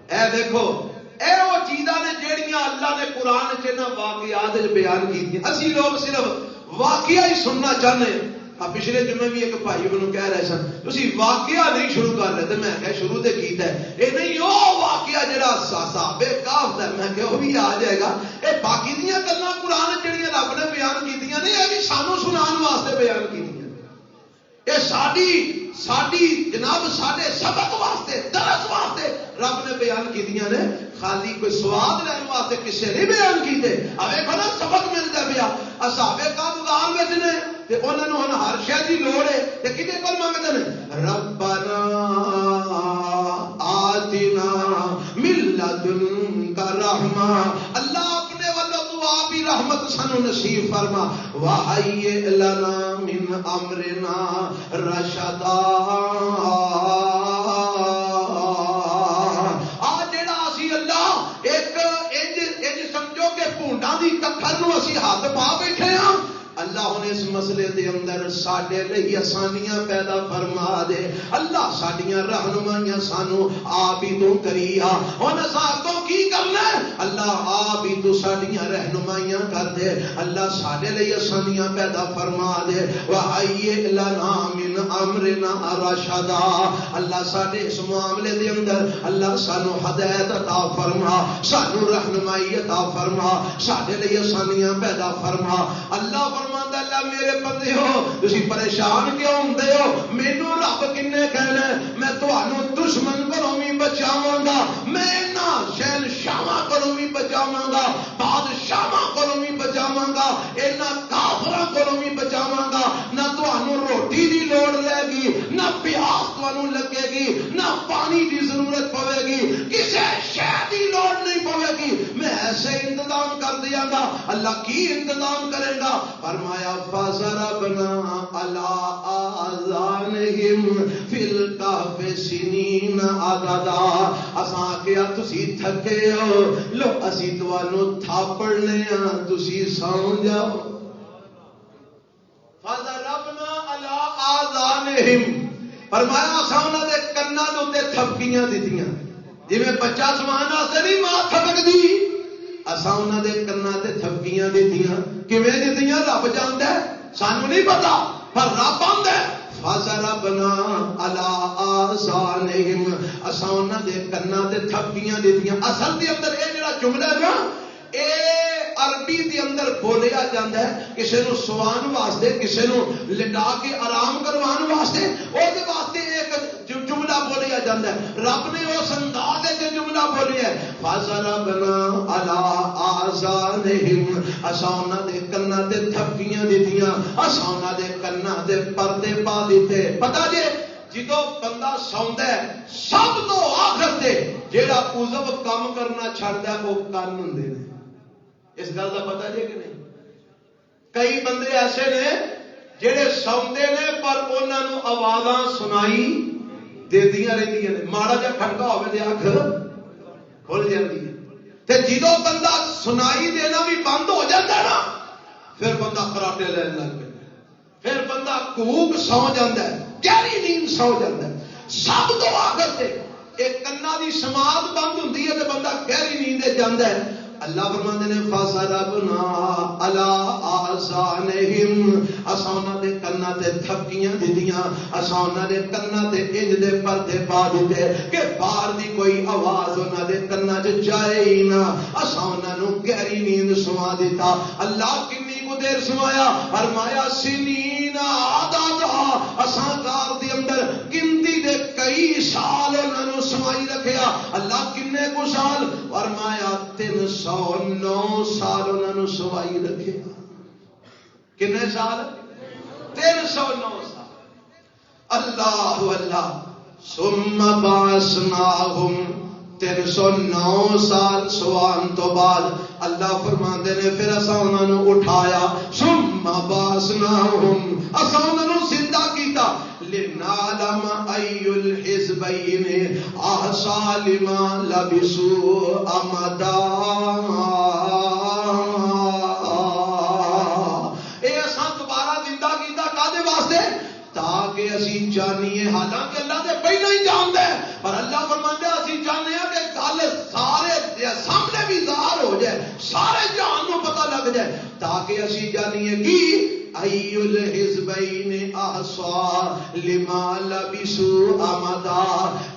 اے دیکھو اے وہ چیزاں نے جیڑیاں اللہ نے قرآن وچ نہ واقعات وچ بیان کیتیاں اسی لوگ صرف واقعہ ہی سننا چاہنے ہیں پچھلے جمعے بھی ایک بھائی مینوں کہہ رہے سن تسی واقعہ نہیں شروع کر رہے تے میں کہ شروع تے کیتا ہے اے نہیں او واقعہ جڑا صحابہ کہف دا میں کہ وہ بھی آ جائے گا اے باقی دیاں گلاں قرآن جڑیاں رب نے بیان کیتیاں نے اے بھی سانو سنان واسطے بیان کیتیاں اے ساڈی جناب ساڈے سبق واسطے درس واسطے رب نے بیان کیتیاں نے خالی کوئی سواد لین واسطے کسے نہیں بیان کیتے اب ویکھو نا سبق ملدا پیا اصحاب کہف غار وچ نے تے انہاں نوں ہن ہر شے دی لوڑ ہے تے کدے کول منگدے نے ربنا آتنا من لدنک رحمہ اللہ اپنے والوں تو آپ ہی رحمت سانو نصیب فرما وہیئ لنا من امرنا رشدا آ جڑا اسی اللہ ایک انج سمجھو کہ پونڈاں دی ککھر نو اسی ہاتھ پا بیٹھے ہاں اللہ نے اس مسئلے دے اندر ساڈے لئی آسانیاں پیدا فرما دے اللہ ساڈیاں رہنمائیاں سانو آپ ہی تو کری آ ہن اساں تو کی کرنا ہے اللہ آپ ہی تو ساڈیاں رہنمائیاں کر دے اللہ ساڈے لئی آسانیاں پیدا فرما دے وہیئ لنا من امرنا رشدا اللہ ساڈے اس معاملے دے اندر اللہ سانو ہدایت عطا فرما سانو رہنمائی عطا فرما ساڈے لئی آسانیاں پیدا فرما اللہ اللہ میرے بندے ہو تسی پریشان کیوں ہوندے ہو مینوں رب کنے کہنا میں تانوں دشمن کولوں بھی بچاواں گا میں انہاں شہنشاہاں کولوں بھی بچاواں گا بادشاہاں کولوں بھی بچاواں گا انہاں کافراں کولوں بھی بچاواں گا نہ تانوں روٹی دی لوڑ رہے گی نہ پیاس تانوں لگے گی نہ پانی دی ضرورت پوے گی کسے شے دی لوڑ نہیں پوے گی میں ایسے انتظام کر دیا گا، اللہ کی انتظام کرے گا. فرمایا فَضَرَبْنَا عَلَىٰ آذَانِهِمْ فِي الْكَهْفِ سِنِينَ عَدَدًا. اساں کیا تسی تھکے ہو، لو اسی تانوں تھاپڑنے ہاں، تسی سو جاؤ. فَضَرَبْنَا عَلَىٰ آذَانِهِمْ فرمایا اساں انہاں دے کناں دے اوتے تھپکیاں دتیاں. جویں بچہ سمان واسطے نہیں ماں تھپکدی، اساں انہاں دے کناں تے تھپکیاں دتیاں. کیویں دتیاں رب جاندا ہے، سانوں نہیں پتا، پر رب آندا ہے فَضَرَبْنَا عَلَىٰ آذَانِهِمْ اساں انہاں دے کناں تے تھپکیاں دتیاں. اصل دے اندر اے جڑا جملہ ہے نا، اے عربی دے اندر بولیا جاندا ہے کسے نو سوان واسطے، کسے نو لٹا کے آرام کروان واسطے، او دے واسطے ایک جملہ بولیا جاندا ہے. رب نے اس انداز وچ جملہ بولیا ہے فَضَرَبْنَا عَلَىٰ آذَانِهِمْ اساں انہاں دے کناں تے تھپکیاں دتیاں، اساں انہاں دے کناں تے پردے پا دتے. پتہ جے جدوں بندہ سوندا ہے سب تو آخر تے جیڑا عضو کام کرنا چھڑدا ہے وہ کان ہوندے نے. اس گل کا پتہ جی کہ نہیں؟ کئی بندے ایسے نے جڑے سوندے نے پر انہاں نوں آوازاں سنائی دیندیاں رہندیاں نے. ماڑا جا کھٹکا ہوے تے اکھ کھل جاندی ہے، تے جدوں بندہ سنائی دینا بھی بند ہو جاندا ہے نا، پھر بندہ خراٹے لین لگ پیندا ہے، پھر بندہ کوک سو جاندا ہے، گہری نیند سو جاندا ہے. سب تو آخر تے ایک کنا دی سماعت بند ہوندی ہے تے بندہ گہری نیند وچ جاندا ہے. اللہ فرماندے نے فَضَرَبْنَا عَلَىٰ آذَانِهِمْ اساں انہاں دے کناں تے تھپکیاں دتیاں، اساں انہاں دے کناں تے انج دے پردے پا دتے کہ باہر دی کوئی آواز انہاں دے کناں چ جائے ہی نہ. اساں انہاں نوں گہری نیند سوا دیتا. اللہ کنی کو دیر سوایا؟ فرمایا سنین عددا. اساں غار دے اندر گنتی دے کئی سال انہاں نوں سوائی رکھیا. اللہ کنے کو سال؟ فرمایا 309 سال انہاں نوں سوائی رکھے. کنے سال؟ 309 سال. اللہ اللہ. ثم بعثناہم 309 سال سوان تو بعد اللہ فرماندے نے پھر اساں انہاں نوں اٹھایا. ثم بعثناہم اساں انہاں نوں زندہ کیتا. لنعلم ای الحزبین احصیٰ لما لبثوا امدا. اے اساں دوبارہ زندہ کیتا کادے واسطے؟ تاکہ اسی جانیے، حالانکہ اللہ دے پہلے ہی جاندا ہے، پر اللہ فرماندا ہے اسی جاننے ہیں کہ گل سارے سامنے بھی ظاہر ہو جائے، سارے جہان کو پتہ لگ جائے، تاکہ اسی جانیے کہ ای الحزبین احصیٰ لما لبثوا امدا،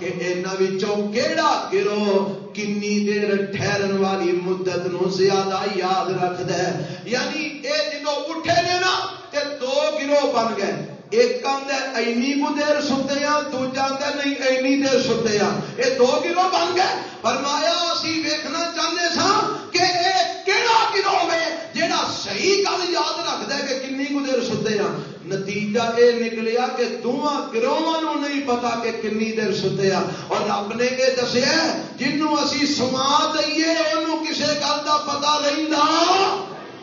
کہ انہاں وچوں کیڑا گروہ کنی دیر ٹھہرن والی مدت نو زیادہ یاد رکھدا ہے. یعنی اے جدوں اٹھے نے نا تے دو گروہ بن گئے. ایک آندا ہے اینی کو دیر ستے ہیں، دوجا آندا ہے نہیں اینی دیر ستے ہیں. یہ دو گروہ بن گئے. فرمایا اسی ویکھنا چاہتے ساں کہ اے کیڑا گروہ ہے جیڑا صحیح گل یاد رکھدا ہے کہ کنی کو دیر ستے ہیں. نتیجہ اے نکلیا کہ دونوں گروہاں نوں نہیں پتا کہ کنی دیر ستے ہیں. اور رب نے یہ دسیا جنوں اسی سما دئیے انہوں کسے گل دا پتا رہندا.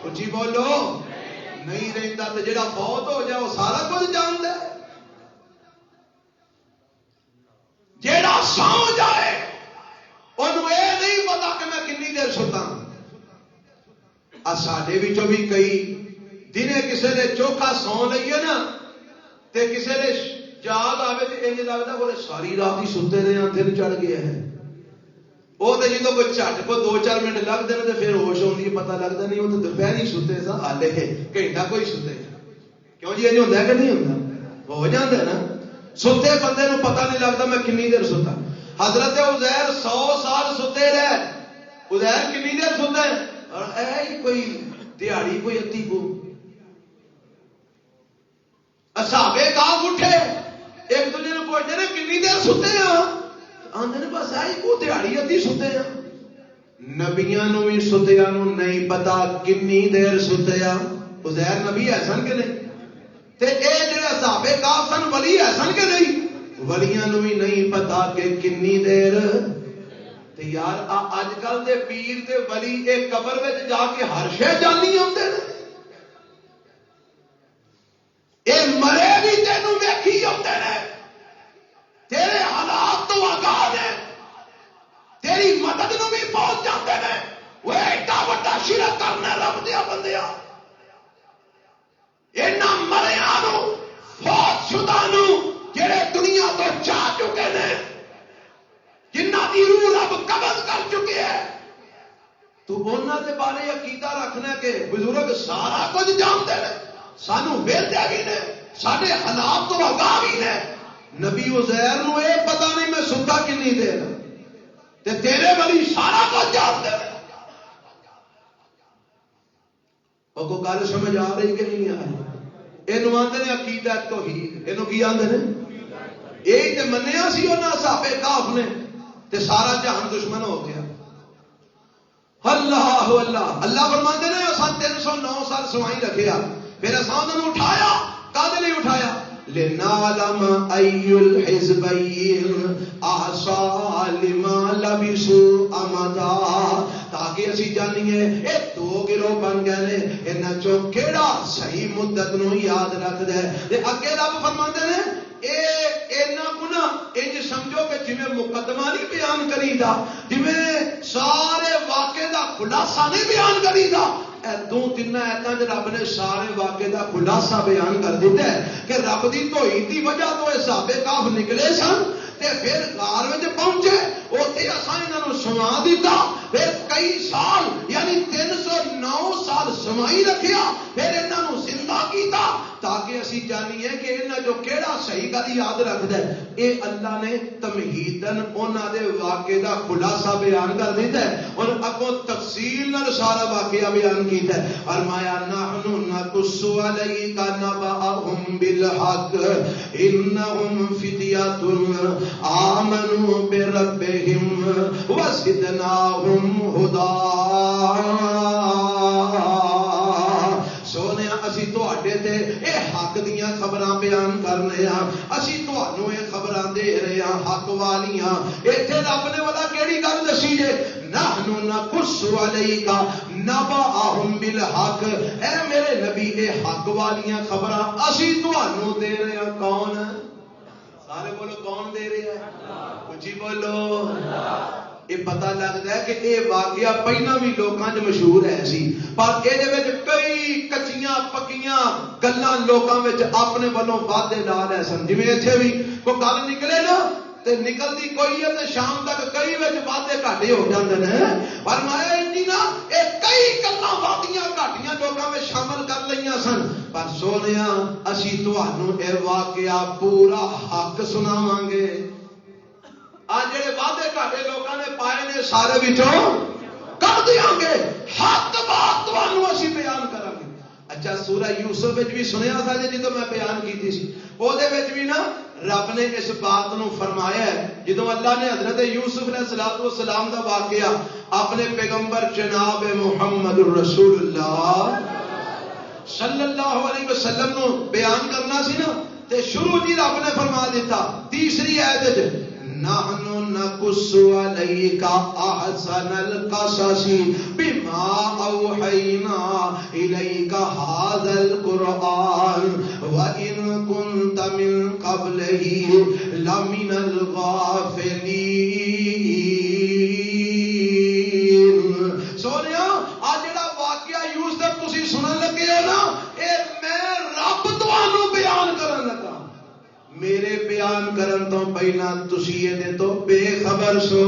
اچھی بولو نہیں رہتا. تو جڑا فوت ہو جائے وہ سارا کچھ جانتا ہے. جڑا سو جائے انہوں یہ نہیں پتا کہ میں کنی دیر ستا. ساڈے وچوں بھی کئی دنے کسی نے چوکھا سو لئیے نا تے کسی نے جاگ آئے تو انج لگتا بولے ساری رات ہی ستے رہے ہیں، دن چڑھ گیا ہے. وہ تو جدو کوئی جھٹ کو 2-4 منٹ لگتے ہیں تو پھر ہوش آتی ہے، پتا لگتا نہیں. وہ تو دوپہر ہی ستے سا، ہالے گھنٹہ کوئی ستے. کیوں جی یہ ہوتا ہے کہ نہیں ہوتا؟ ہو جاتا ہے نا. ستے بندے نو پتا نہیں لگتا میں کنی دیر ستا. حضرت عزیر 100 سال ستے رہے. عزیر کنی دیر ستے ہیں اور اے کوئی دیہڑی کوئی ادھی کو. اصحابے کاف اٹھے ایک دوسرے نے پوچھتے ہیں کنی دیر ستے ہیں؟ آندے نے بس آئی کو دیہڑی ادھی ستے ہیں. نبیاں نو بھی ستیاں نو نہیں پتا کنی دیر ستیا. عزیر نبی ایسن کہ نہیں؟ تے اے جڑے صحابے کاف سن ولی ایسن کہ نہیں؟ ولیاں نو بھی نہیں پتا کہ کنی دیر. تے یار اج کل دے پیر تے ولی ایک قبر وچ جا کے ہر شے جانی آندے نے، اے مرے بھی تینوں ویکھی آندے نے، تیرے حالات تو آگاہ نے، تیری مدد نو بھی پہنچ جاتے ہیں، وہ ایڈا وڈا شرک کرنا رب دیا بندیا، اینا مریاں نو فوت شدہ نو جڑے دنیا تو جا چکے ہیں، جنہ دی روح رب قبض کر چکے ہے، تو انہاں دے بارے عقیدہ رکھنا کہ بزرگ سارا کچھ جانتے ہیں، سانو ویلدے بھی نے، ساڈے حالات تو آگاہ بھی نے، نبی عزیر نو اے پتہ نہیں میں ستا کنی دیر تے تیرے ولی سارا کچھ جانتے ہیں۔ اور کو گل سمجھ آ رہی کہ نہیں آ رہی؟ اینو آندے نے عقیدہ توحید، اینو کی آندے نے؟ یہی تے منیا سی انہاں اصحاب کہف نے تے سارا جہان دشمن ہو گیا۔ اللہ اللہ اللہ فرماندے نے اساں 309 سال سوائی رکھیا، پھر اساں انہاں نوں اٹھایا، کدے لئی اٹھایا؟ لنعلم ای الحزبین احصی لما لبثوا امدا، تاکہ اسی جانیے اے دو گروہ بن گئے نے، انہاں چوں کیڑا صحیح مدت نو یاد رکھدا ہے۔ تے اگے رب فرماندے نے اینا گنا انج سمجھو کہ جویں مقدمہ نہیں بیان کریدا، جویں سارے واقعے دا خلاصہ نہیں بیان کریدا، اے دو تین ایتاں رب نے سارے واقعے دا خلاصہ بیان کر دیتا ہے کہ رب دی توحید دی وجہ تو اے صحابہ کہف نکلے سن تے پھر غار وچ پہنچے، اوتھے اساں انہاں نوں سما دیتا، پھر کئی سال یعنی 309 سال سمائی رکھیا، پھر انہاں نوں زندہ کیتا تاکہ اسی جانیے کہ انہاں جو کیڑا صحیح گل یاد رکھدا ہے، اے اللہ نے تمہیدن انہاں دے واقعے دا خلاصہ بیان کر دیتا ہے اور اگوں تفصیل نال سارا واقعہ بیان کیتا ہے۔ فرمایا نحن نقص علیک نبأهم بالحق انہم فتیۃ آمنوا بربهم وزدناهم ہدی۔ سونے اسی تواڈے تے اے حق دیاں خبراں بیان کرنے ہاں، اسی تانوں اے خبراں دے رہے ہاں حق والیاں۔ ایتھے رب نے والا کیڑی گل دسی جے؟ نحن نقص علیک نبأهم بالحق، اے میرے نبی اے حق والیاں خبراں اسی تانوں دے رہے ہاں۔ کون؟ سارے بولو کون دے رہے ہیں؟ اچھی بولو۔ یہ پتہ لگتا ہے کہ یہ واقعہ پہلا بھی لوگوں چ مشہور ہے سی، پر یہ کئی کچیاں پکیاں گلاں لوگوں میں اپنے والوں وعدے لا رہے سن، جی اتنے بھی کوئی گل نکلے نا تے نکلتی کوئی ہے تے شام تک کئی وعدے گھاٹے ہو جاتے ہیں، پر مایا اتنی نا یہ کئی گلاں وعدیاں گھاٹیاں لوگوں میں شامل کر لیا سن، پر سونیا اسی تانوں اے واقعہ پورا حق سناواں گے۔ آج جڑے وعدے گھاٹے لوگوں نے پائے نے سارے وچوں کر دیاں گے، حق بات تانوں اسی بیان کریں گے۔ اچھا سورہ یوسف وچ بھی سنیا تھا جی تو میں بیان کیتی سی، او دے وچ بھی نا رب نے اس بات نو فرمایا ہے جدوں اللہ نے حضرت یوسف علیہ السلام دا واقعہ اپنے پیغمبر جناب محمد رسول اللہ صلی اللہ علیہ وسلم نو بیان کرنا سی نا تے شروع جی رب نے فرما دیتا تیسری آیت وچ نحن نقص علیک احسن القصص بما اوحینا الیک ھذا القرآن وان کنت من قبلہ لمن الغافلین۔ سونیا آ جڑا واقعہ یوسف تسی سنن لگے ہو نا اے میں رب تانوں بیان کرن لگا، میرے بیان کرن تو پہلا تسی یہ تو بے خبر سو۔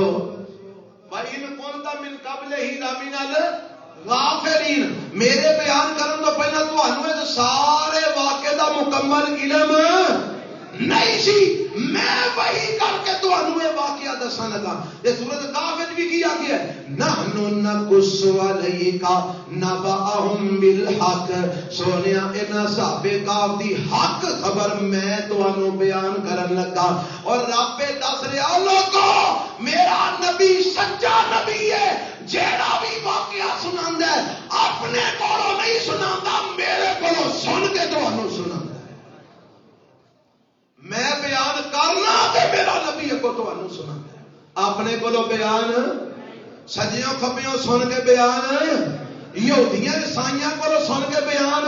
وَإِن كُنْتَ مِن قَبْلِهِ لَمِنَ الْغَافِلِينَ، میرے بیان کرن تو پہلا تانوں سارے واقعے دا مکمل علم نہیں سی، میں وحی کر کے تانوں یہ واقعہ دساں لگا۔ یہ سورۃ کہف وچ بھی کیا گیا ہے نحن نقص علیک نبأهم بالحق، سونیا انہاں صحابہ کہف دی حق خبر میں تانوں بیان کرن لگا، اور رب دس رہا لوگو میرا نبی سچا نبی ہے، جیڑا بھی واقعہ سناندا ہے اپنے کولوں نہیں سناندا، میرے کولوں سن کے تانوں سناندا۔ میں بیان کرنا تے میرا نبی اگوں تانوں سناندا ہے۔ اپنے کولو بیان سجیوں کھبیوں سن کے بیان یہودیاں عیسائیاں کو سن کے بیان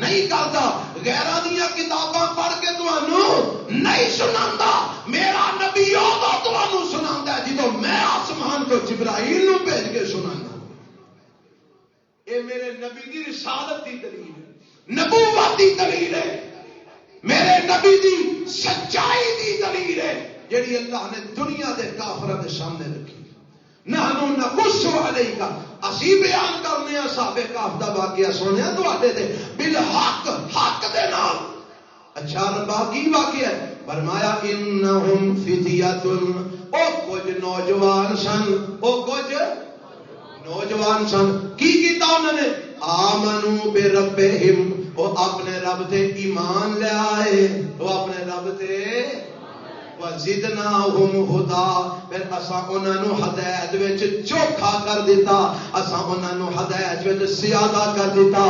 نہیں کرتا، غیراں دیاں کتاباں پڑھ کے تانوں نہیں سناندا، میرا نبی ادو تانوں سناندا ہے جدوں میں آسمان کو جبرائیل نو بھیج کے سنانا۔ اے میرے نبی دی رسالت دی دلیل ہے، نبوت دی دلیل ہے، میرے نبی دی سچائی دی دلیل ہے جڑی اللہ نے دنیا دے کافراں دے سامنے رکھی۔ نحنو نقص علیکا، اسی بیان کرنے ہیں صحابہ کہف دا واقعہ سنیا تواڈے تے بالحق، حق دے نال۔ اچھا ربا کی واقعہ ہے؟ فرمایا انہم فتیۃ، او کچھ نوجوان سن، او کچھ نوجوان سن، کی کیتا انہوں نے؟ آمنو بربہم، وہ اپنے رب تے ایمان لے آئے، وہ اپنے رب تے وَزِدْنَاهُمْ هُدًى، پھر اساں انہاں نو ہدایت وچ چوکھا کر دیتا، اساں انہاں نو ہدایت وچ زیادہ کر دیتا۔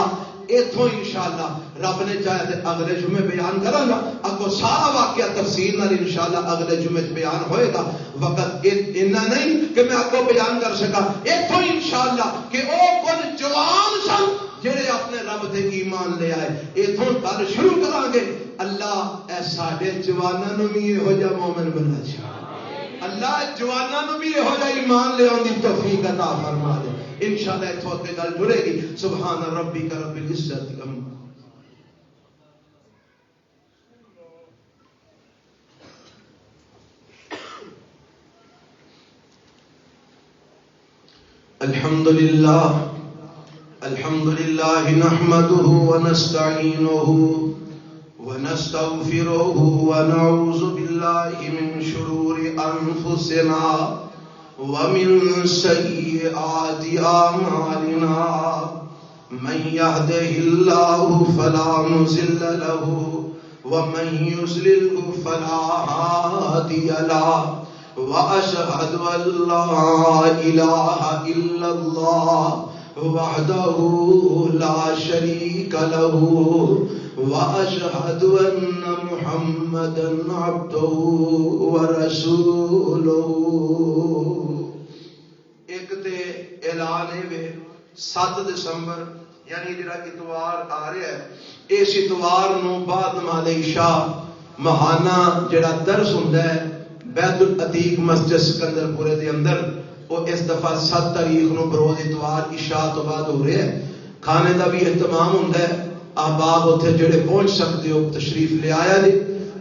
ایتھوں انشاءاللہ رب نے چاہے تے اگلے جمعے بیان کراں گا، اگوں سارا واقعہ تفصیل نال انشاءاللہ اگلے جمعے بیان ہوئے گا، وقت اتنا نہیں کہ میں اگوں بیان کر سکا۔ ایتھوں انشاءاللہ کہ او کچھ جوان سن جڑے اپنے رب تے ایمان لے آئے، ایتھوں گل شروع کران گے۔ اللہ اے ساڈے جواناں نو بھی یہو جا مومن بنا چاہیے، اللہ جواناں نو بھی یہو جا ایمان لے آن دی توفیق عطا فرما دے۔ انشاءاللہ ایتھوں اگے گل جڑے گی۔ سبحان ربک رب العزت الحمد للہ نحمده ونستعینه ونستغفره ونعوذ بالله من شرور انفسنا ومن سيئات اعمالنا من يهده الله فلا مضل له ومن يضلل فلا هادي له واشهد ان لا اله الا الله وحده لا شريك له واشهد ان محمدا عبده ورسوله۔ ایک تے اعلان ہے 7 دسمبر یعنی جڑا اتوار آ رہا ہے، اس اتوار نو بعد نماز عشاء ماہانہ جڑا درس ہوندا ہے بیت العتیق مسجد سکندر پورے دے اندر، وہ اس دفعہ 7 تاریخ نو بروز اتوار عشاء تو بعد ہو رہا ہے۔ کھانے دا بھی اہتمام ہوندا ہے، احباب اتنے جڑے پہنچ سکتے ہو تشریف لے آیا جے،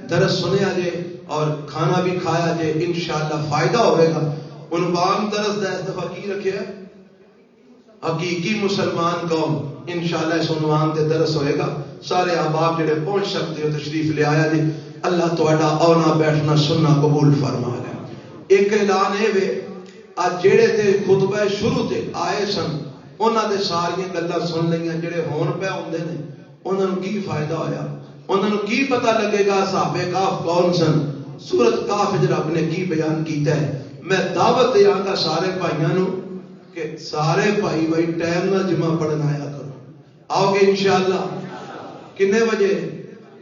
درس سنیا جے اور کھانا بھی کھایا جے، انشاءاللہ فائدہ ہوئے گا۔ عنوان درس دا اس دفعہ کی رکھے ہے؟ حقیقی مسلمان قوم۔ انشاءاللہ اس عنوان تے درس ہوئے گا، سارے احباب جڑے پہنچ سکتے ہو تشریف لے آیا جے۔ اللہ تہاڈا آنا بیٹھنا سننا قبول فرما لے۔ ایک اعلان ہے وے، آج جڑے تے خطبہ شروع تے آئے سن انہاں دے ساریاں گلاں سن لئیاں، جڑے ہون پہ ہوندے نے انہاں نوں کی فائدہ ہویا، انہاں نوں کی پتہ لگے گا صحابہ کہف کون سن، سورۃ کہف وچ رب نے کی بیان کیتا ہے۔ میں دعوت دیاں گا سارے بھائیاں نوں کہ سارے بھائی بھائی ٹائم نال جمعہ پڑھن آیا کرو، آؤ گے انشاءاللہ؟ کنے بجے؟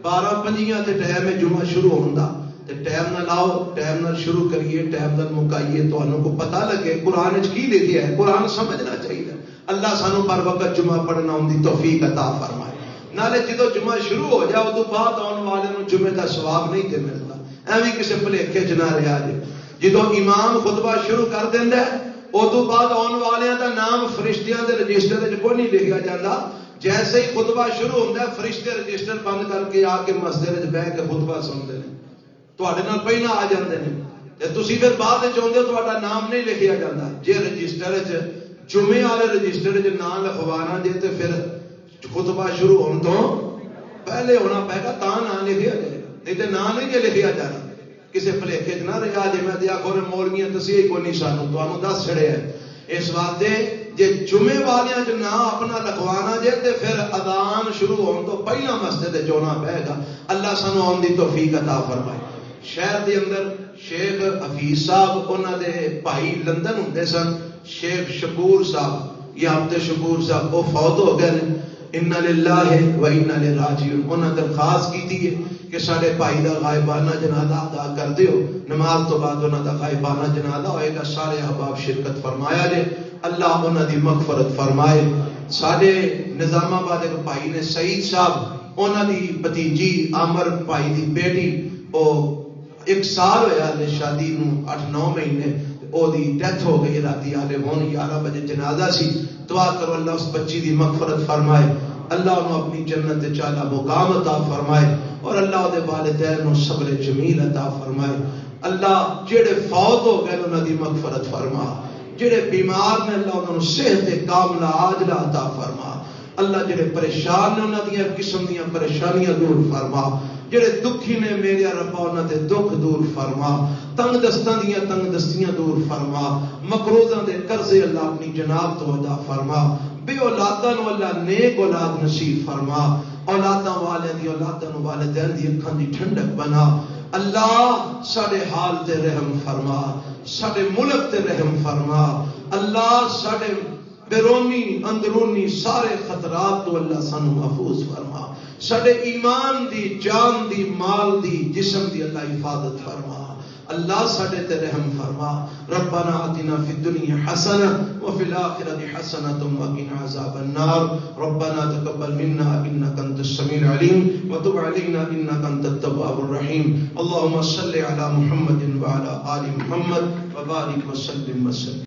12:05 تے ٹائم ہے جمعہ شروع ہوندا، تے ٹائم نال آؤ، ٹائم نال شروع کریے، ٹائم نال مکائیے، تانوں کو پتہ لگے قرآن وچ کی لکھیا ہے، قرآن سمجھنا چاہیے۔ اللہ سانو پر وقت جمعہ پڑھنا ہون دی توفیق عطا فرمائے۔ نالے جدو جمعہ شروع ہو جائے ادو بعد آن والے نوں جمعے دا ثواب نہیں تے ملتا، ایویں کسے بھلیکے چ نہ رہیا جے۔ جدو امام خطبہ شروع کر دیندا ہے ادو بعد آن والیاں دا نام فرشتیاں دے رجسٹر وچ کوئی نہیں لکھیا جاندا، جیسے ہی خطبہ شروع ہوندا ہے فرشتے رجسٹر بند کر کے آ کے مسجد وچ بیٹھ کے خطبہ سنتے ہیں، تواڈے نال پہلا آ جاندے نے، تے تسی پھر بعد وچ ہوندے تہاڈا نام نہیں لکھیا جاندا۔ جے رجسٹر وچ جمعے والے رجسٹر وچ نام لکھوانا جے تے پھر خطبہ شروع ہون تو پہلے ہونا پائے گا تا نام لکھیا جائے گا، نہیں تے نام نہیں جے لکھیا جانا۔ کسے بھلیکے چ نہ رہیا جے میں دیا کھولے مولویاں تسی کوئی نہیں سانو تانوں دس چھڑیا ہے۔ اس واسطے جے جمعے والیاں چ نام اپنا لکھوانا جے تے پھر اذان شروع ہون تو پہلا مسجد وچ ہونا پائے گا۔ اللہ سانو آن دی توفیق عطا فرمائے۔ شہر دے اندر شیخ حفیظ صاحب انہاں دے بھائی لندن ہوندے سن، شیخ شکور صاحب یا عبد شکور صاحب وہ فوت ہو گئے، انا للہ و انا الیہ راجعون۔ انہاں درخواست کی ہے کہ کہ سارے بھائی دا غائبانہ جنازہ ادا کر دیو، نماز تو بعد انہاں دا غائبانہ جنازہ ہوئے گا، سارے احباب شرکت فرمایا جے، اللہ انہاں دی مغفرت فرمائے۔ سارے نظام آباد ایک بھائی نے سعید صاحب، انہاں دی بھتیجی عامر بھائی دی بیٹی، او 1 سال ہویا لے شادی نو 8-9 مہینے، او دی ڈیتھ ہو گئی راتی آلے ہون 11 بجے جنازہ سی۔ دعا کرو اللہ اس بچی دی مغفرت فرمائے، اللہ انہوں اپنی جنت چالا مقام عطا فرمائے، اور اللہ دے والدین نو صبر جمیل عطا فرمائے۔ اللہ جڑے فوت ہو گئے انہوں دی مغفرت فرما، جڑے بیمار نے اللہ انہوں صحت کاملہ عاجلہ عطا فرما، اللہ جڑے پریشان نے انہوں دی ہر قسم دیاں پریشانیاں دور فرما، جڑے دکھی نے میرے ربا انہوں دے دکھ دور فرما، تنگ دستاں دیاں تنگ دستیاں دور فرما، مقروضاں دے قرضے اللہ اپنی جناب تو ادا فرما، بے اولاداں نو اللہ نیک اولاد نصیب فرما، اولاداں والے دی اولاداں نو والدین دی اکھاں دی ٹھنڈک بنا، اللہ ساڈے حال تے رحم فرما، ساڈے ملک تے رحم فرما، اللہ ساڈے بیرونی اندرونی سارے خطرات تو اللہ سانو محفوظ فرما، ساڈے ایمان دی جان دی مال دی جسم دی اللہ حفاظت فرما، اللہ ساڈے تے رحم فرما۔ ربنا آتنا فی الدنیا حسنہ وفی الآخرۃ حسنۃ وقنا عذاب النار، ربنا تقبل منا انک انت السمیع العلیم وتب علینا انک انت التواب الرحیم، اللهم صل علی محمد وعلی آل محمد وبارک وسلم وسلم۔